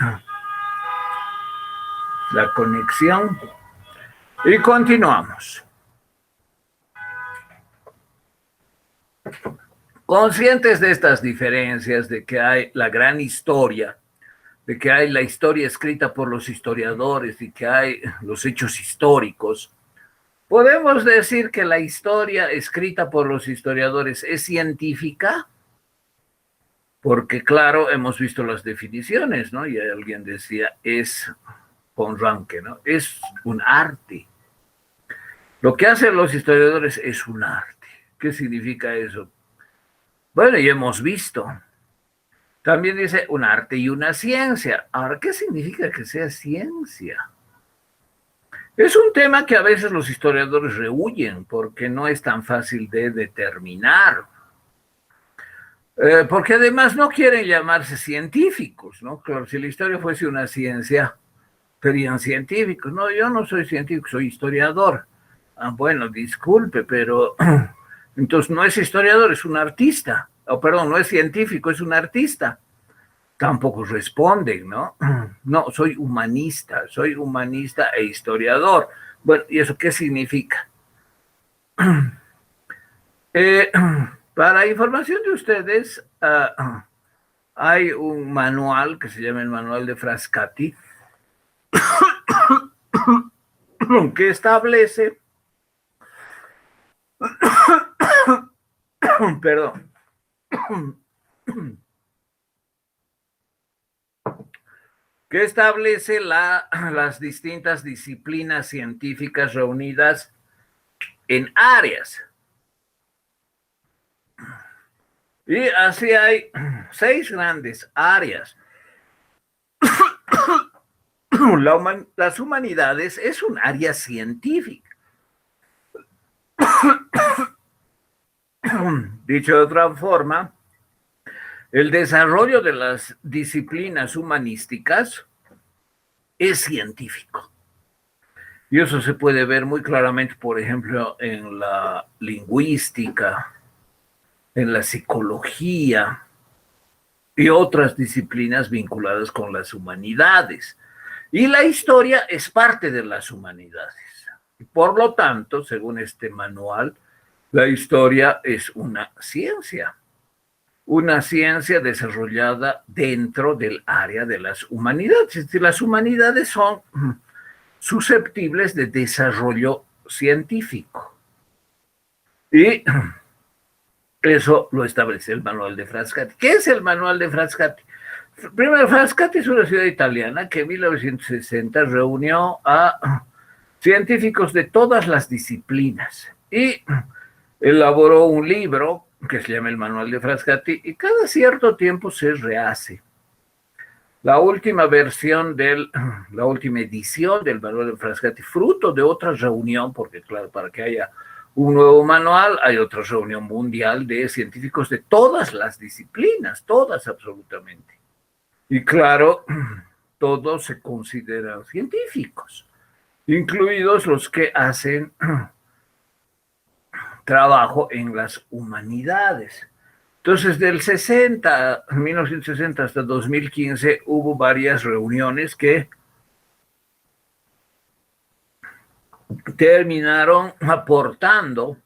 la conexión. Y continuamos. Conscientes de estas diferencias, de que hay la gran historia, de que hay la historia escrita por los historiadores y que hay los hechos históricos, ¿podemos decir que la historia escrita por los historiadores es científica? Porque claro, hemos visto las definiciones, ¿no? Y alguien decía, es von Ranke, ¿no? Es un arte. Lo que hacen los historiadores es un arte. ¿Qué significa eso? Bueno, ya hemos visto. También dice un arte y una ciencia. Ahora, ¿qué significa que sea ciencia? Es un tema que a veces los historiadores rehuyen porque no es tan fácil de determinar. Porque además no quieren llamarse científicos, ¿no? Claro, si la historia fuese una ciencia, serían científicos. No, yo no soy científico, soy historiador. Ah, bueno, disculpe, pero entonces no es historiador, es un artista. Oh, perdón, no es científico, es un artista. Tampoco responden, ¿no? No, soy humanista e historiador. Bueno, ¿y eso qué significa? Para información de ustedes, hay un manual que se llama el Manual de Frascati, que establece, perdón, que establece las distintas disciplinas científicas reunidas en áreas. Y así hay 6 grandes áreas. Las humanidades es un área científica. Dicho de otra forma, el desarrollo de las disciplinas humanísticas es científico. Y eso se puede ver muy claramente, por ejemplo, en la lingüística, en la psicología y otras disciplinas vinculadas con las humanidades. Y la historia es parte de las humanidades. Por lo tanto, según este manual, la historia es una ciencia desarrollada dentro del área de las humanidades. Es decir, las humanidades son susceptibles de desarrollo científico. Y eso lo establece el manual de Frascati. ¿Qué es el manual de Frascati? Primero, Frascati es una ciudad italiana que en 1960 reunió a científicos de todas las disciplinas y elaboró un libro que se llama el Manual de Frascati y cada cierto tiempo se rehace. La última la última edición del Manual de Frascati, fruto de otra reunión, porque claro, para que haya un nuevo manual hay otra reunión mundial de científicos de todas las disciplinas, todas absolutamente. Y claro, todos se consideran científicos, incluidos los que hacen trabajo en las humanidades. Entonces, del 1960 hasta 2015, hubo varias reuniones que terminaron aportando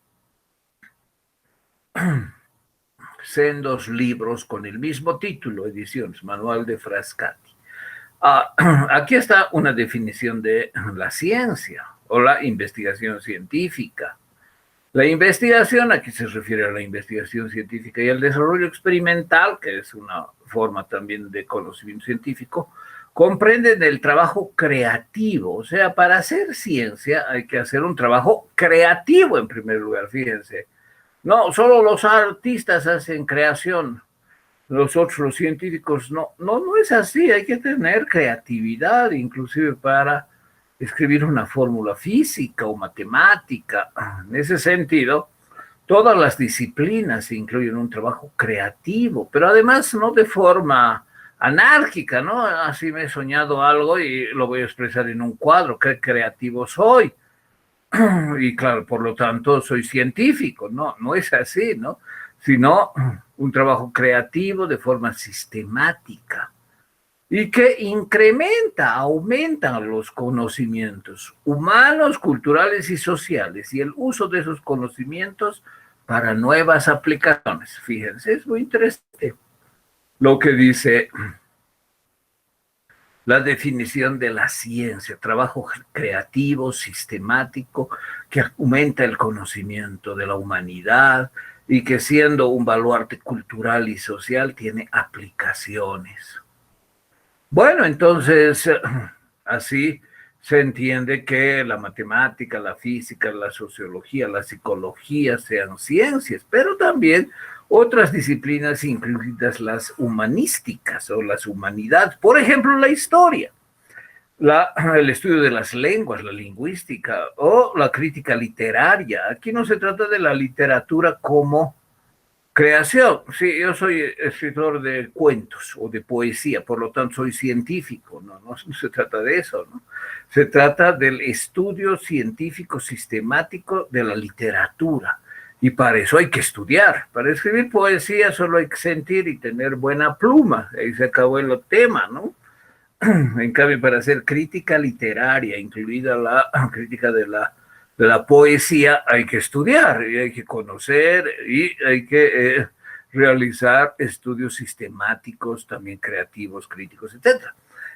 sendos libros con el mismo título, ediciones, Manual de Frascati. Aquí está una definición de la ciencia o la investigación científica. La investigación, aquí se refiere a la investigación científica y al desarrollo experimental, que es una forma también de conocimiento científico, comprenden el trabajo creativo. O sea, para hacer ciencia hay que hacer un trabajo creativo en primer lugar, fíjense. No, solo los artistas hacen creación, los científicos no es así, hay que tener creatividad, inclusive para escribir una fórmula física o matemática. En ese sentido, todas las disciplinas incluyen un trabajo creativo, pero además no de forma anárquica, ¿no? Así me he soñado algo y lo voy a expresar en un cuadro, qué creativo soy. Y claro, por lo tanto, soy científico, no es así, ¿no? Sino un trabajo creativo de forma sistemática y que aumenta los conocimientos humanos, culturales y sociales y el uso de esos conocimientos para nuevas aplicaciones. Fíjense, es muy interesante lo que dice la definición de la ciencia, trabajo creativo, sistemático, que aumenta el conocimiento de la humanidad y que siendo un baluarte cultural y social tiene aplicaciones. Bueno, entonces, así se entiende que la matemática, la física, la sociología, la psicología sean ciencias, pero también otras disciplinas, incluidas las humanísticas o las humanidades, por ejemplo, la historia, el estudio de las lenguas, la lingüística o la crítica literaria. Aquí no se trata de la literatura como creación. Sí, yo soy escritor de cuentos o de poesía, por lo tanto soy científico, no se trata de eso, ¿no? Se trata del estudio científico sistemático de la literatura. Y para eso hay que estudiar. Para escribir poesía solo hay que sentir y tener buena pluma. Ahí se acabó el tema, ¿no? En cambio, para hacer crítica literaria, incluida la crítica de la poesía, hay que estudiar y hay que conocer y hay que realizar estudios sistemáticos, también creativos, críticos, etc.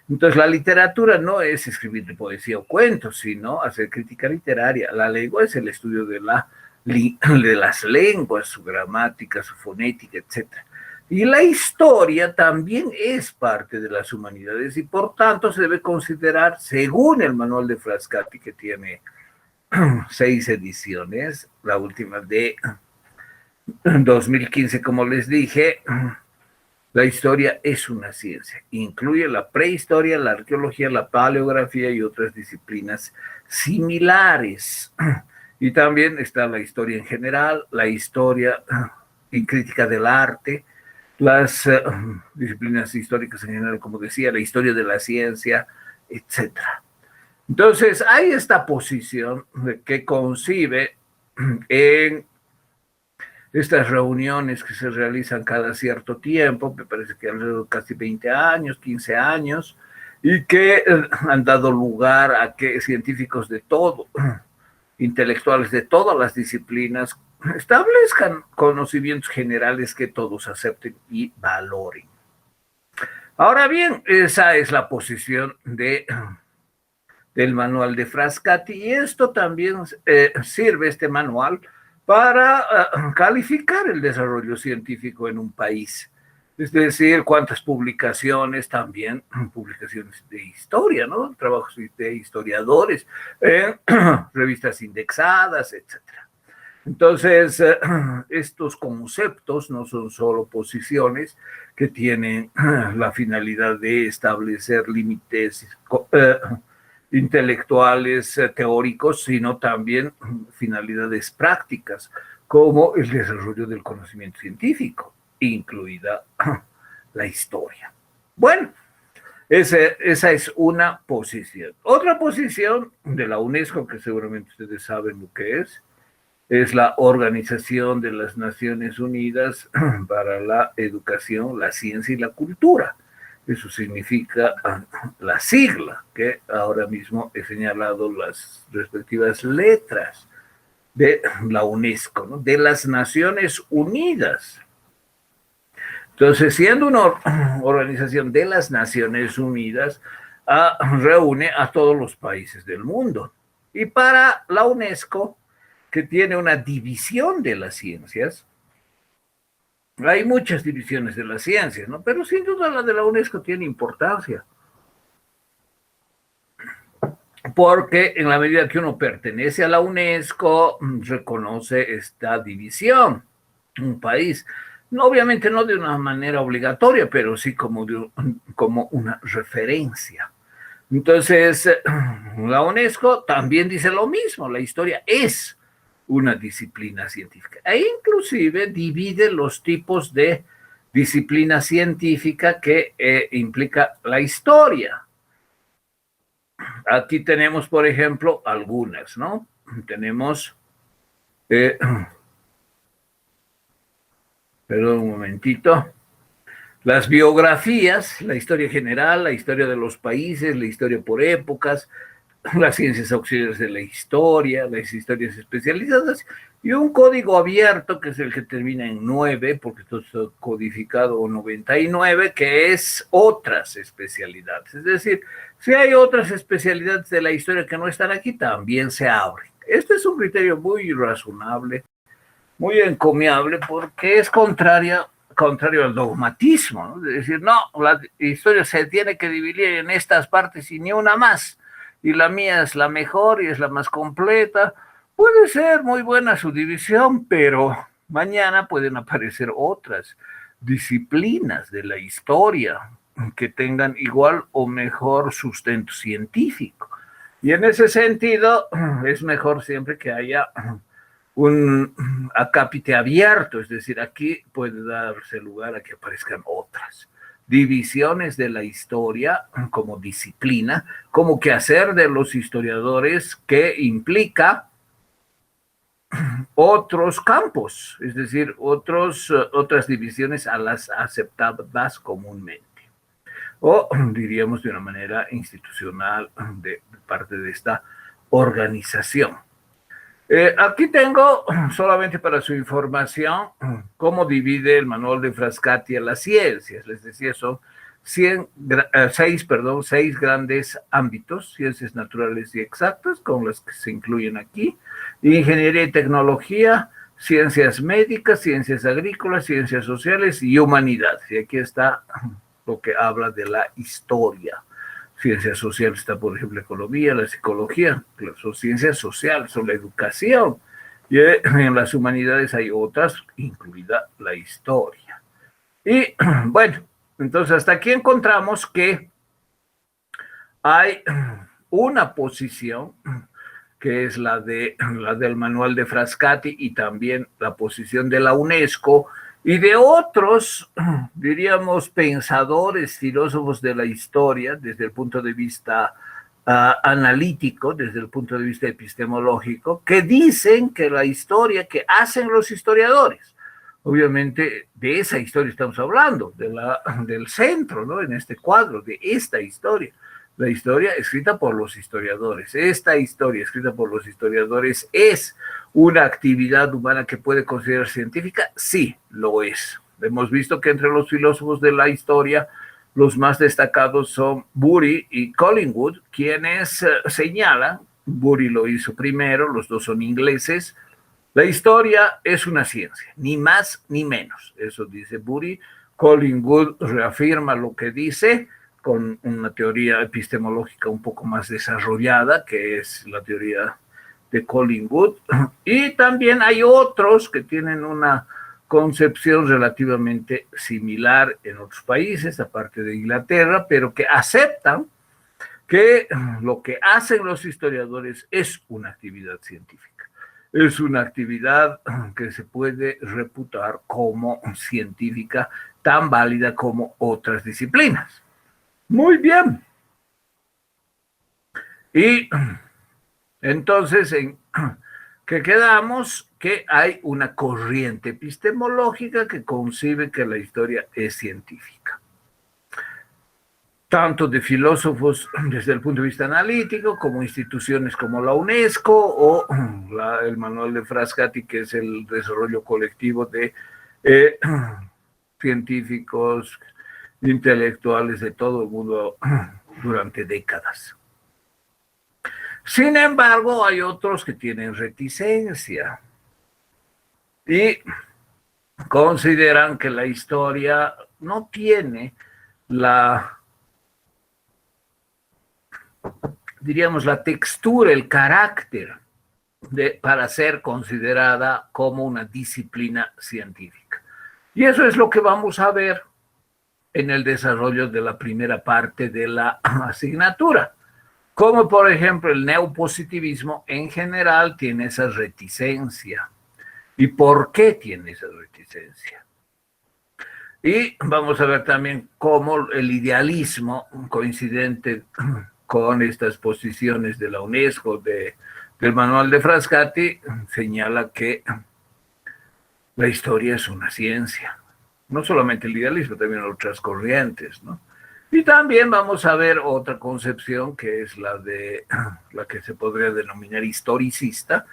Entonces, la literatura no es escribir poesía o cuentos, sino hacer crítica literaria. La lengua es el estudio de las lenguas, su gramática, su fonética, etc. Y la historia también es parte de las humanidades y por tanto se debe considerar, según el manual de Frascati, que tiene 6 ediciones, la última de 2015, como les dije, la historia es una ciencia. Incluye la prehistoria, la arqueología, la paleografía y otras disciplinas similares. Y también está la historia en general, la historia y crítica del arte, las disciplinas históricas en general, como decía, la historia de la ciencia, etc. Entonces, hay esta posición que concibe en estas reuniones que se realizan cada cierto tiempo, me parece que alrededor de casi 20 años, 15 años, y que han dado lugar a que científicos de todo, intelectuales de todas las disciplinas, establezcan conocimientos generales que todos acepten y valoren. Ahora bien, esa es la posición del manual de Frascati y esto también sirve, este manual, para calificar el desarrollo científico en un país. Es decir, cuántas publicaciones, también publicaciones de historia, ¿no? Trabajos de historiadores, revistas indexadas, etcétera. Entonces, estos conceptos no son solo posiciones que tienen la finalidad de establecer límites intelectuales, teóricos, sino también finalidades prácticas, como el desarrollo del conocimiento científico, incluida la historia. Bueno, esa es una posición. Otra posición de la UNESCO, que seguramente ustedes saben lo que es la Organización de las Naciones Unidas para la Educación, la Ciencia y la Cultura. Eso significa la sigla, que ahora mismo he señalado las respectivas letras de la UNESCO, ¿no? De las Naciones Unidas. Entonces, siendo una organización de las Naciones Unidas, reúne a todos los países del mundo. Y para la UNESCO, que tiene una división de las ciencias, hay muchas divisiones de las ciencias, ¿no? Pero sin duda la de la UNESCO tiene importancia, porque en la medida que uno pertenece a la UNESCO, reconoce esta división. Un país, no, obviamente no de una manera obligatoria, pero sí como una referencia. Entonces, la UNESCO también dice lo mismo, la historia es una disciplina científica e inclusive divide los tipos de disciplina científica que implica la historia. Aquí tenemos, por ejemplo, algunas, ¿no? Tenemos, perdón un momentito, las biografías, la historia general, la historia de los países, la historia por épocas, las ciencias auxiliares de la historia, las historias especializadas y un código abierto que es el que termina en 9, porque esto está codificado, o 99, que es otras especialidades. Es decir, si hay otras especialidades de la historia que no están aquí, también se abren. Este es un criterio muy razonable, muy encomiable, porque es contrario al dogmatismo, ¿no? De decir, no, la historia se tiene que dividir en estas partes y ni una más, y la mía es la mejor y es la más completa. Puede ser muy buena su división, pero mañana pueden aparecer otras disciplinas de la historia que tengan igual o mejor sustento científico. Y en ese sentido, es mejor siempre que haya un acápite abierto, es decir, aquí puede darse lugar a que aparezcan otras divisiones de la historia como disciplina, como quehacer de los historiadores, que implica otros campos, es decir, otras divisiones a las aceptadas comúnmente, o diríamos de una manera institucional de parte de esta organización. Aquí tengo, solamente para su información, cómo divide el manual de Frascati a las ciencias. Les decía, son seis grandes ámbitos: ciencias naturales y exactas, con las que se incluyen aquí, ingeniería y tecnología, ciencias médicas, ciencias agrícolas, ciencias sociales y humanidades. Y aquí está lo que habla de la historia. Ciencias sociales está, por ejemplo, la economía, la psicología, son ciencias sociales, son la educación. Y en las humanidades hay otras, incluida la historia. Y bueno, entonces hasta aquí encontramos que hay una posición que es la del manual de Frascati, y también la posición de la UNESCO y de otros, diríamos, pensadores, filósofos de la historia, desde el punto de vista analítico, desde el punto de vista epistemológico, que dicen que la historia que hacen los historiadores, obviamente de esa historia estamos hablando, del centro, ¿no? En este cuadro, de esta historia. La historia escrita por los historiadores. Esta historia escrita por los historiadores es una actividad humana que puede considerarse científica. Sí, lo es. Hemos visto que entre los filósofos de la historia, los más destacados son Bury y Collingwood, quienes señalan, Bury lo hizo primero, los dos son ingleses, la historia es una ciencia, ni más ni menos. Eso dice Bury. Collingwood reafirma lo que dice, con una teoría epistemológica un poco más desarrollada, que es la teoría de Collingwood. Y también hay otros que tienen una concepción relativamente similar en otros países, aparte de Inglaterra, pero que aceptan que lo que hacen los historiadores es una actividad científica. Es una actividad que se puede reputar como científica, tan válida como otras disciplinas. Muy bien. Y entonces, que quedamos que hay una corriente epistemológica que concibe que la historia es científica, tanto de filósofos desde el punto de vista analítico, como instituciones como la UNESCO o el manual de Frascati, que es el desarrollo colectivo de científicos, intelectuales de todo el mundo durante décadas. Sin embargo, hay otros que tienen reticencia y consideran que la historia no tiene diríamos, la textura, el carácter para ser considerada como una disciplina científica. Y eso es lo que vamos a ver en el desarrollo de la primera parte de la asignatura. Como por ejemplo el neopositivismo en general tiene esa reticencia. ¿Y por qué tiene esa reticencia? Y vamos a ver también cómo el idealismo, coincidente con estas posiciones de la UNESCO, del manual de Frascati, señala que la historia es una ciencia. No solamente el idealismo, también otras corrientes, ¿no? Y también vamos a ver otra concepción que es la que se podría denominar historicista,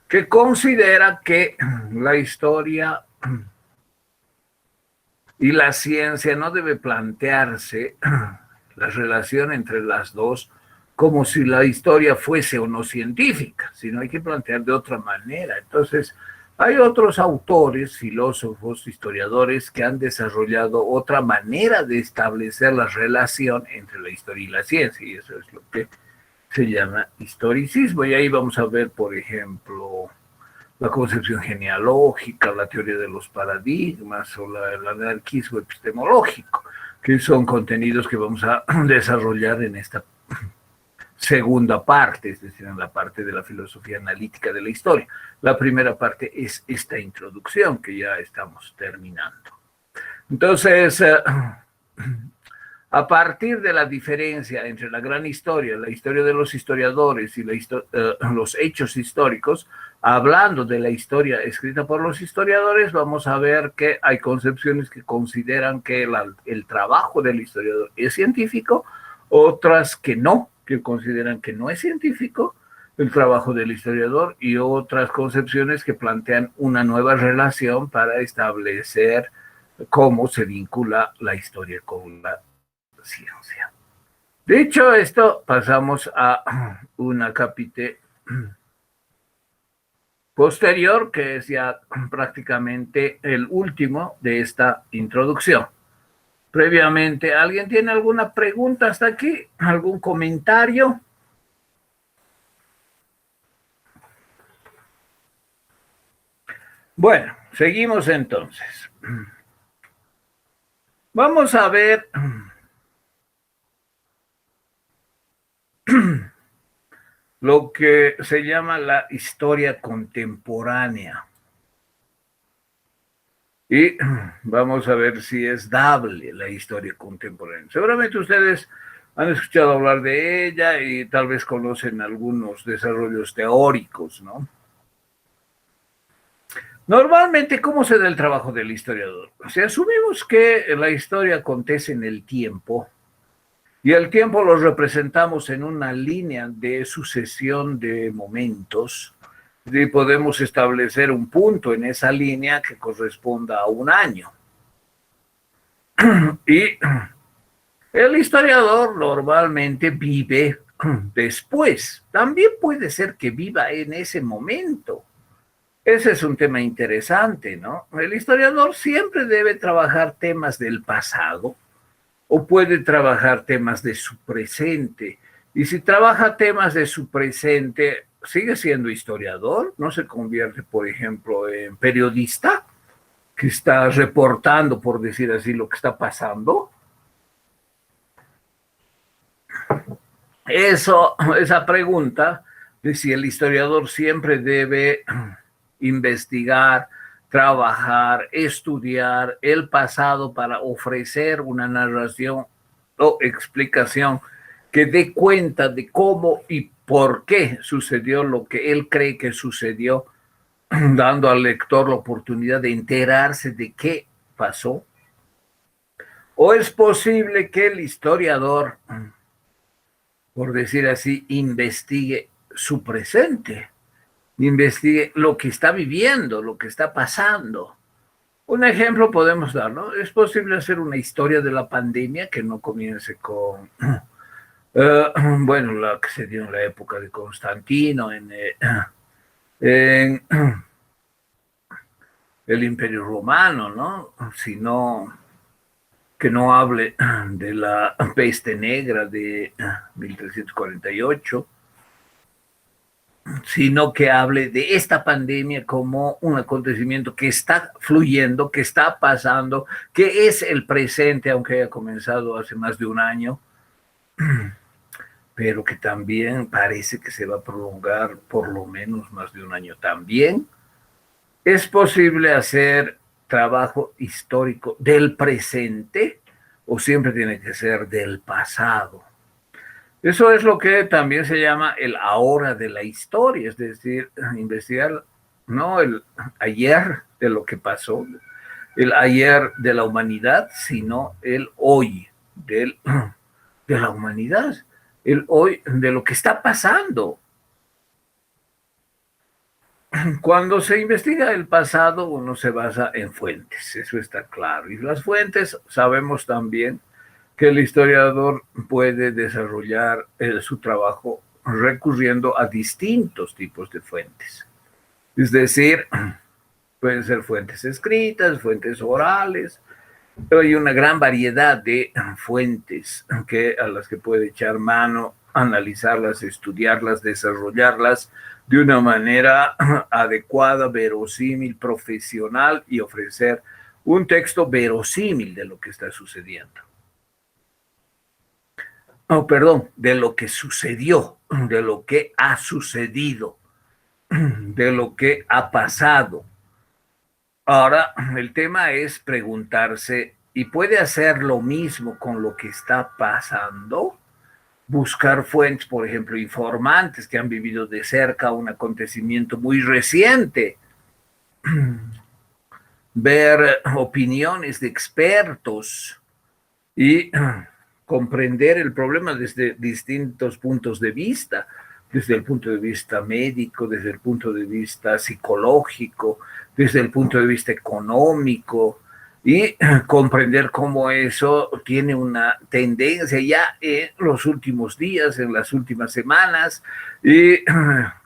que considera que la historia y la ciencia no debe plantearse la relación entre las dos como si la historia fuese o no científica, sino hay que plantear de otra manera. Entonces, hay otros autores, filósofos, historiadores que han desarrollado otra manera de establecer la relación entre la historia y la ciencia, y eso es lo que se llama historicismo. Y ahí vamos a ver, por ejemplo, la concepción genealógica, la teoría de los paradigmas o el anarquismo epistemológico, que son contenidos que vamos a desarrollar en esta segunda parte, es decir, en la parte de la filosofía analítica de la historia. La primera parte es esta introducción que ya estamos terminando. Entonces, a partir de la diferencia entre la gran historia, la historia de los historiadores y los hechos históricos, hablando de la historia escrita por los historiadores, vamos a ver que hay concepciones que consideran que el trabajo del historiador es científico, otras que no, que consideran que no es científico el trabajo del historiador, y otras concepciones que plantean una nueva relación para establecer cómo se vincula la historia con la ciencia. Dicho esto, pasamos a una capítulo posterior, que es ya prácticamente el último de esta introducción. Previamente, ¿alguien tiene alguna pregunta hasta aquí? ¿Algún comentario? Bueno, seguimos entonces. Vamos a ver lo que se llama la historia contemporánea. Y vamos a ver si es dable la historia contemporánea. Seguramente ustedes han escuchado hablar de ella y tal vez conocen algunos desarrollos teóricos, ¿no? Normalmente, ¿cómo se da el trabajo del historiador? Si asumimos que la historia acontece en el tiempo, y el tiempo lo representamos en una línea de sucesión de momentos, y podemos establecer un punto en esa línea que corresponda a un año. Y el historiador normalmente vive después. También puede ser que viva en ese momento. Ese es un tema interesante, ¿no? El historiador siempre debe trabajar temas del pasado o puede trabajar temas de su presente. Y si trabaja temas de su presente, sigue siendo historiador, no se convierte, por ejemplo, en periodista que está reportando, por decir así, lo que está pasando. Esa pregunta de si el historiador siempre debe investigar, trabajar, estudiar el pasado para ofrecer una narración o explicación que dé cuenta de cómo y por qué sucedió lo que él cree que sucedió, dando al lector la oportunidad de enterarse de qué pasó. ¿O es posible que el historiador, por decir así, investigue su presente, investigue lo que está viviendo, lo que está pasando? Un ejemplo podemos dar, ¿no? Es posible hacer una historia de la pandemia que no comience con, bueno, la que se dio en la época de Constantino, en el Imperio Romano, ¿no? Sino que no hable de la peste negra de 1348, sino que hable de esta pandemia como un acontecimiento que está fluyendo, que está pasando, que es el presente, aunque haya comenzado hace más de un año, pero que también parece que se va a prolongar por lo menos más de un año también. ¿Es posible hacer trabajo histórico del presente o siempre tiene que ser del pasado? Eso es lo que también se llama el ahora de la historia, es decir, investigar no el ayer de lo que pasó, el ayer de la humanidad, sino el hoy de la humanidad, el hoy de lo que está pasando. Cuando se investiga el pasado, uno se basa en fuentes, eso está claro. Y las fuentes sabemos también que el historiador puede desarrollar su trabajo recurriendo a distintos tipos de fuentes. Es decir, pueden ser fuentes escritas, fuentes orales, pero hay una gran variedad de fuentes a las que puede echar mano, analizarlas, estudiarlas, desarrollarlas de una manera adecuada, verosímil, profesional y ofrecer un texto verosímil de lo que está sucediendo. Oh, perdón, de lo que sucedió, de lo que ha sucedido, de lo que ha pasado. Ahora, el tema es preguntarse, ¿y puede hacer lo mismo con lo que está pasando? Buscar fuentes, por ejemplo, informantes que han vivido de cerca un acontecimiento muy reciente, ver opiniones de expertos y comprender el problema desde distintos puntos de vista, desde el punto de vista médico, desde el punto de vista psicológico, desde el punto de vista económico, y comprender cómo eso tiene una tendencia ya en los últimos días, en las últimas semanas, y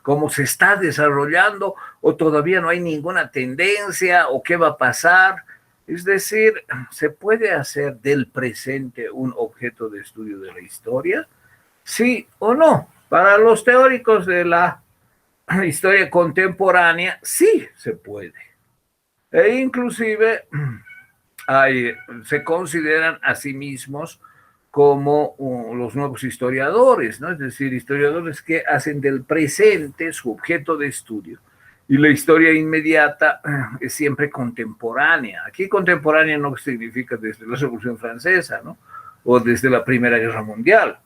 cómo se está desarrollando, o todavía no hay ninguna tendencia, o qué va a pasar. Es decir, ¿se puede hacer del presente un objeto de estudio de la historia? ¿Sí o no? Para los teóricos de la historia contemporánea, sí se puede. E inclusive se consideran a sí mismos como los nuevos historiadores, ¿no? Es decir, historiadores que hacen del presente su objeto de estudio. Y la historia inmediata es siempre contemporánea. Aquí contemporánea no significa desde la Revolución Francesa, ¿no? O desde la Primera Guerra Mundial.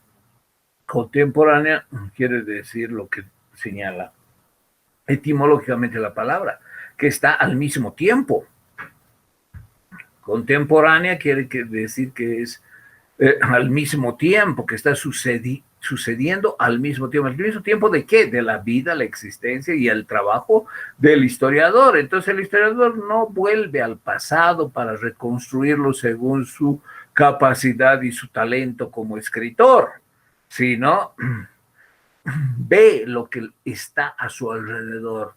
Contemporánea quiere decir lo que señala etimológicamente la palabra, que está al mismo tiempo. Contemporánea quiere decir que es al mismo tiempo, que está sucediendo al mismo tiempo. ¿Al mismo tiempo de qué? De la vida, la existencia y el trabajo del historiador. Entonces el historiador no vuelve al pasado para reconstruirlo según su capacidad y su talento como escritor, sino ve lo que está a su alrededor,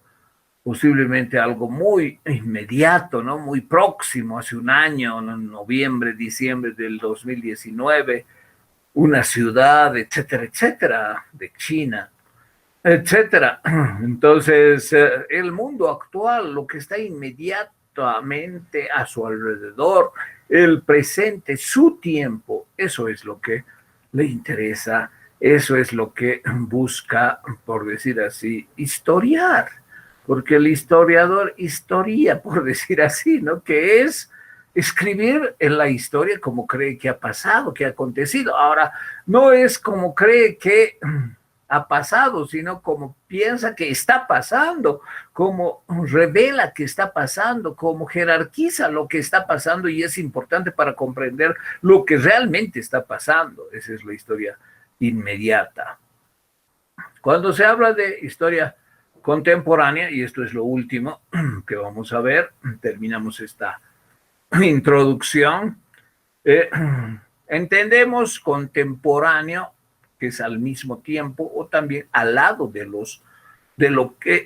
posiblemente algo muy inmediato, ¿no? Muy próximo, hace un año, en noviembre, diciembre del 2019, una ciudad, etcétera, etcétera, de China, etcétera. Entonces, el mundo actual, lo que está inmediatamente a su alrededor, el presente, su tiempo, eso es lo que le interesa, eso es lo que busca, por decir así, historiar, porque el historiador historia, por decir así, ¿no? Que es escribir en la historia como cree que ha pasado, que ha acontecido. Ahora, no es como cree que ha pasado, sino como piensa que está pasando, como revela que está pasando, como jerarquiza lo que está pasando y es importante para comprender lo que realmente está pasando. Esa es la historia inmediata. Cuando se habla de historia contemporánea, y esto es lo último que vamos a ver, terminamos esta introducción, eh, entendemos contemporáneo, que es al mismo tiempo o también al lado de lo que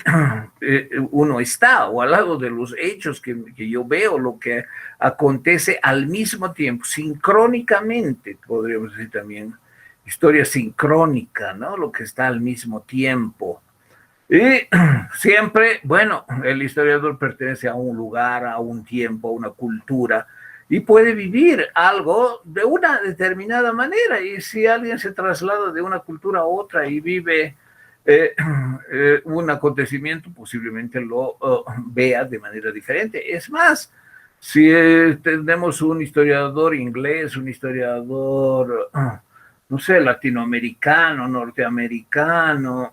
uno está, o al lado de los hechos que yo veo, lo que acontece al mismo tiempo, sincrónicamente, podríamos decir también, historia sincrónica, ¿no? Lo que está al mismo tiempo. Y siempre, bueno, el historiador pertenece a un lugar, a un tiempo, a una cultura, y puede vivir algo de una determinada manera. Y si alguien se traslada de una cultura a otra y vive un acontecimiento, posiblemente lo vea de manera diferente. Es más, si tenemos un historiador inglés, un historiador, no sé, latinoamericano, norteamericano,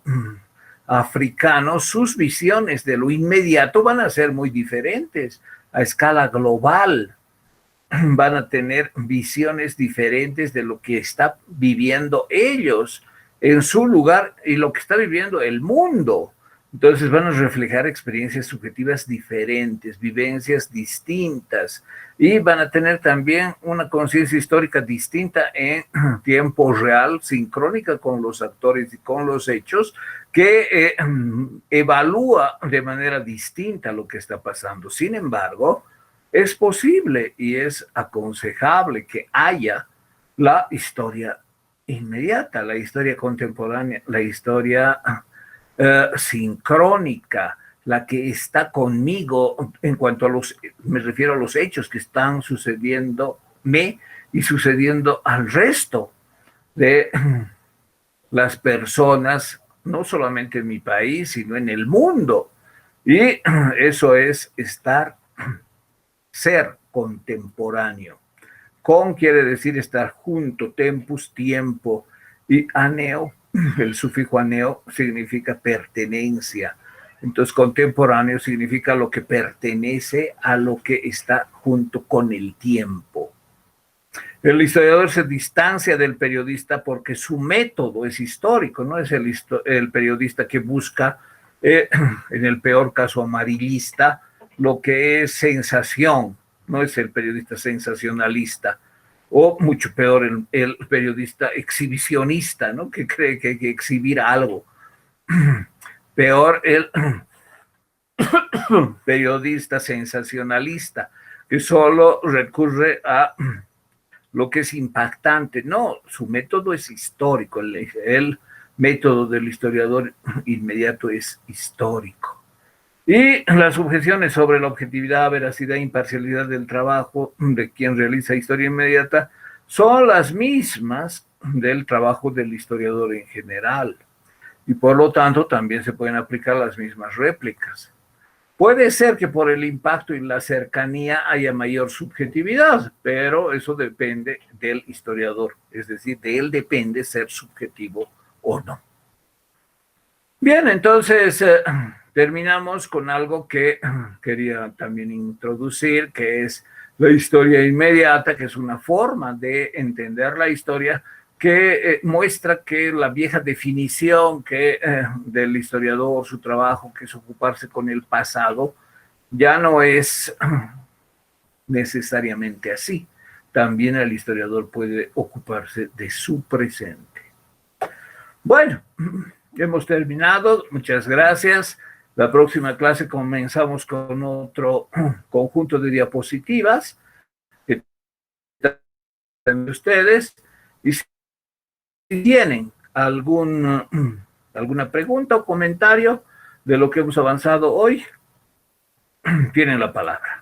africano, sus visiones de lo inmediato van a ser muy diferentes a escala global. Van a tener visiones diferentes de lo que está viviendo ellos en su lugar y lo que está viviendo el mundo. Entonces van a reflejar experiencias subjetivas diferentes, vivencias distintas y van a tener también una conciencia histórica distinta en tiempo real, sincrónica con los actores y con los hechos, que evalúa de manera distinta lo que está pasando. Sin embargo, es posible y es aconsejable que haya la historia inmediata, la historia contemporánea, la historia sincrónica, la que está conmigo en cuanto a me refiero a los hechos que están sucediéndome y sucediendo al resto de las personas, no solamente en mi país, sino en el mundo. Y eso es ser contemporáneo. Con quiere decir estar junto, tempus, tiempo, y aneo, el sufijo aneo significa pertenencia. Entonces, contemporáneo significa lo que pertenece a lo que está junto con el tiempo. El historiador se distancia del periodista porque su método es histórico, no es el periodista que busca, en el peor caso amarillista, lo que es sensación, no es el periodista sensacionalista, o mucho peor el periodista exhibicionista, ¿no? Que cree que hay que exhibir algo. Peor el periodista sensacionalista, que solo recurre a lo que es impactante. No, su método es histórico, el método del historiador inmediato es histórico. Y las objeciones sobre la objetividad, veracidad e imparcialidad del trabajo de quien realiza historia inmediata son las mismas del trabajo del historiador en general. Y por lo tanto también se pueden aplicar las mismas réplicas. Puede ser que por el impacto y la cercanía haya mayor subjetividad, pero eso depende del historiador, es decir, de él depende ser subjetivo o no. Bien, entonces terminamos con algo que quería también introducir, que es la historia inmediata, que es una forma de entender la historia que muestra que la vieja definición del historiador, su trabajo, que es ocuparse con el pasado, ya no es necesariamente así. También el historiador puede ocuparse de su presente. Bueno, hemos terminado. Muchas gracias. La próxima clase comenzamos con otro conjunto de diapositivas que tienen ustedes. Y si tienen alguna pregunta o comentario de lo que hemos avanzado hoy, tienen la palabra.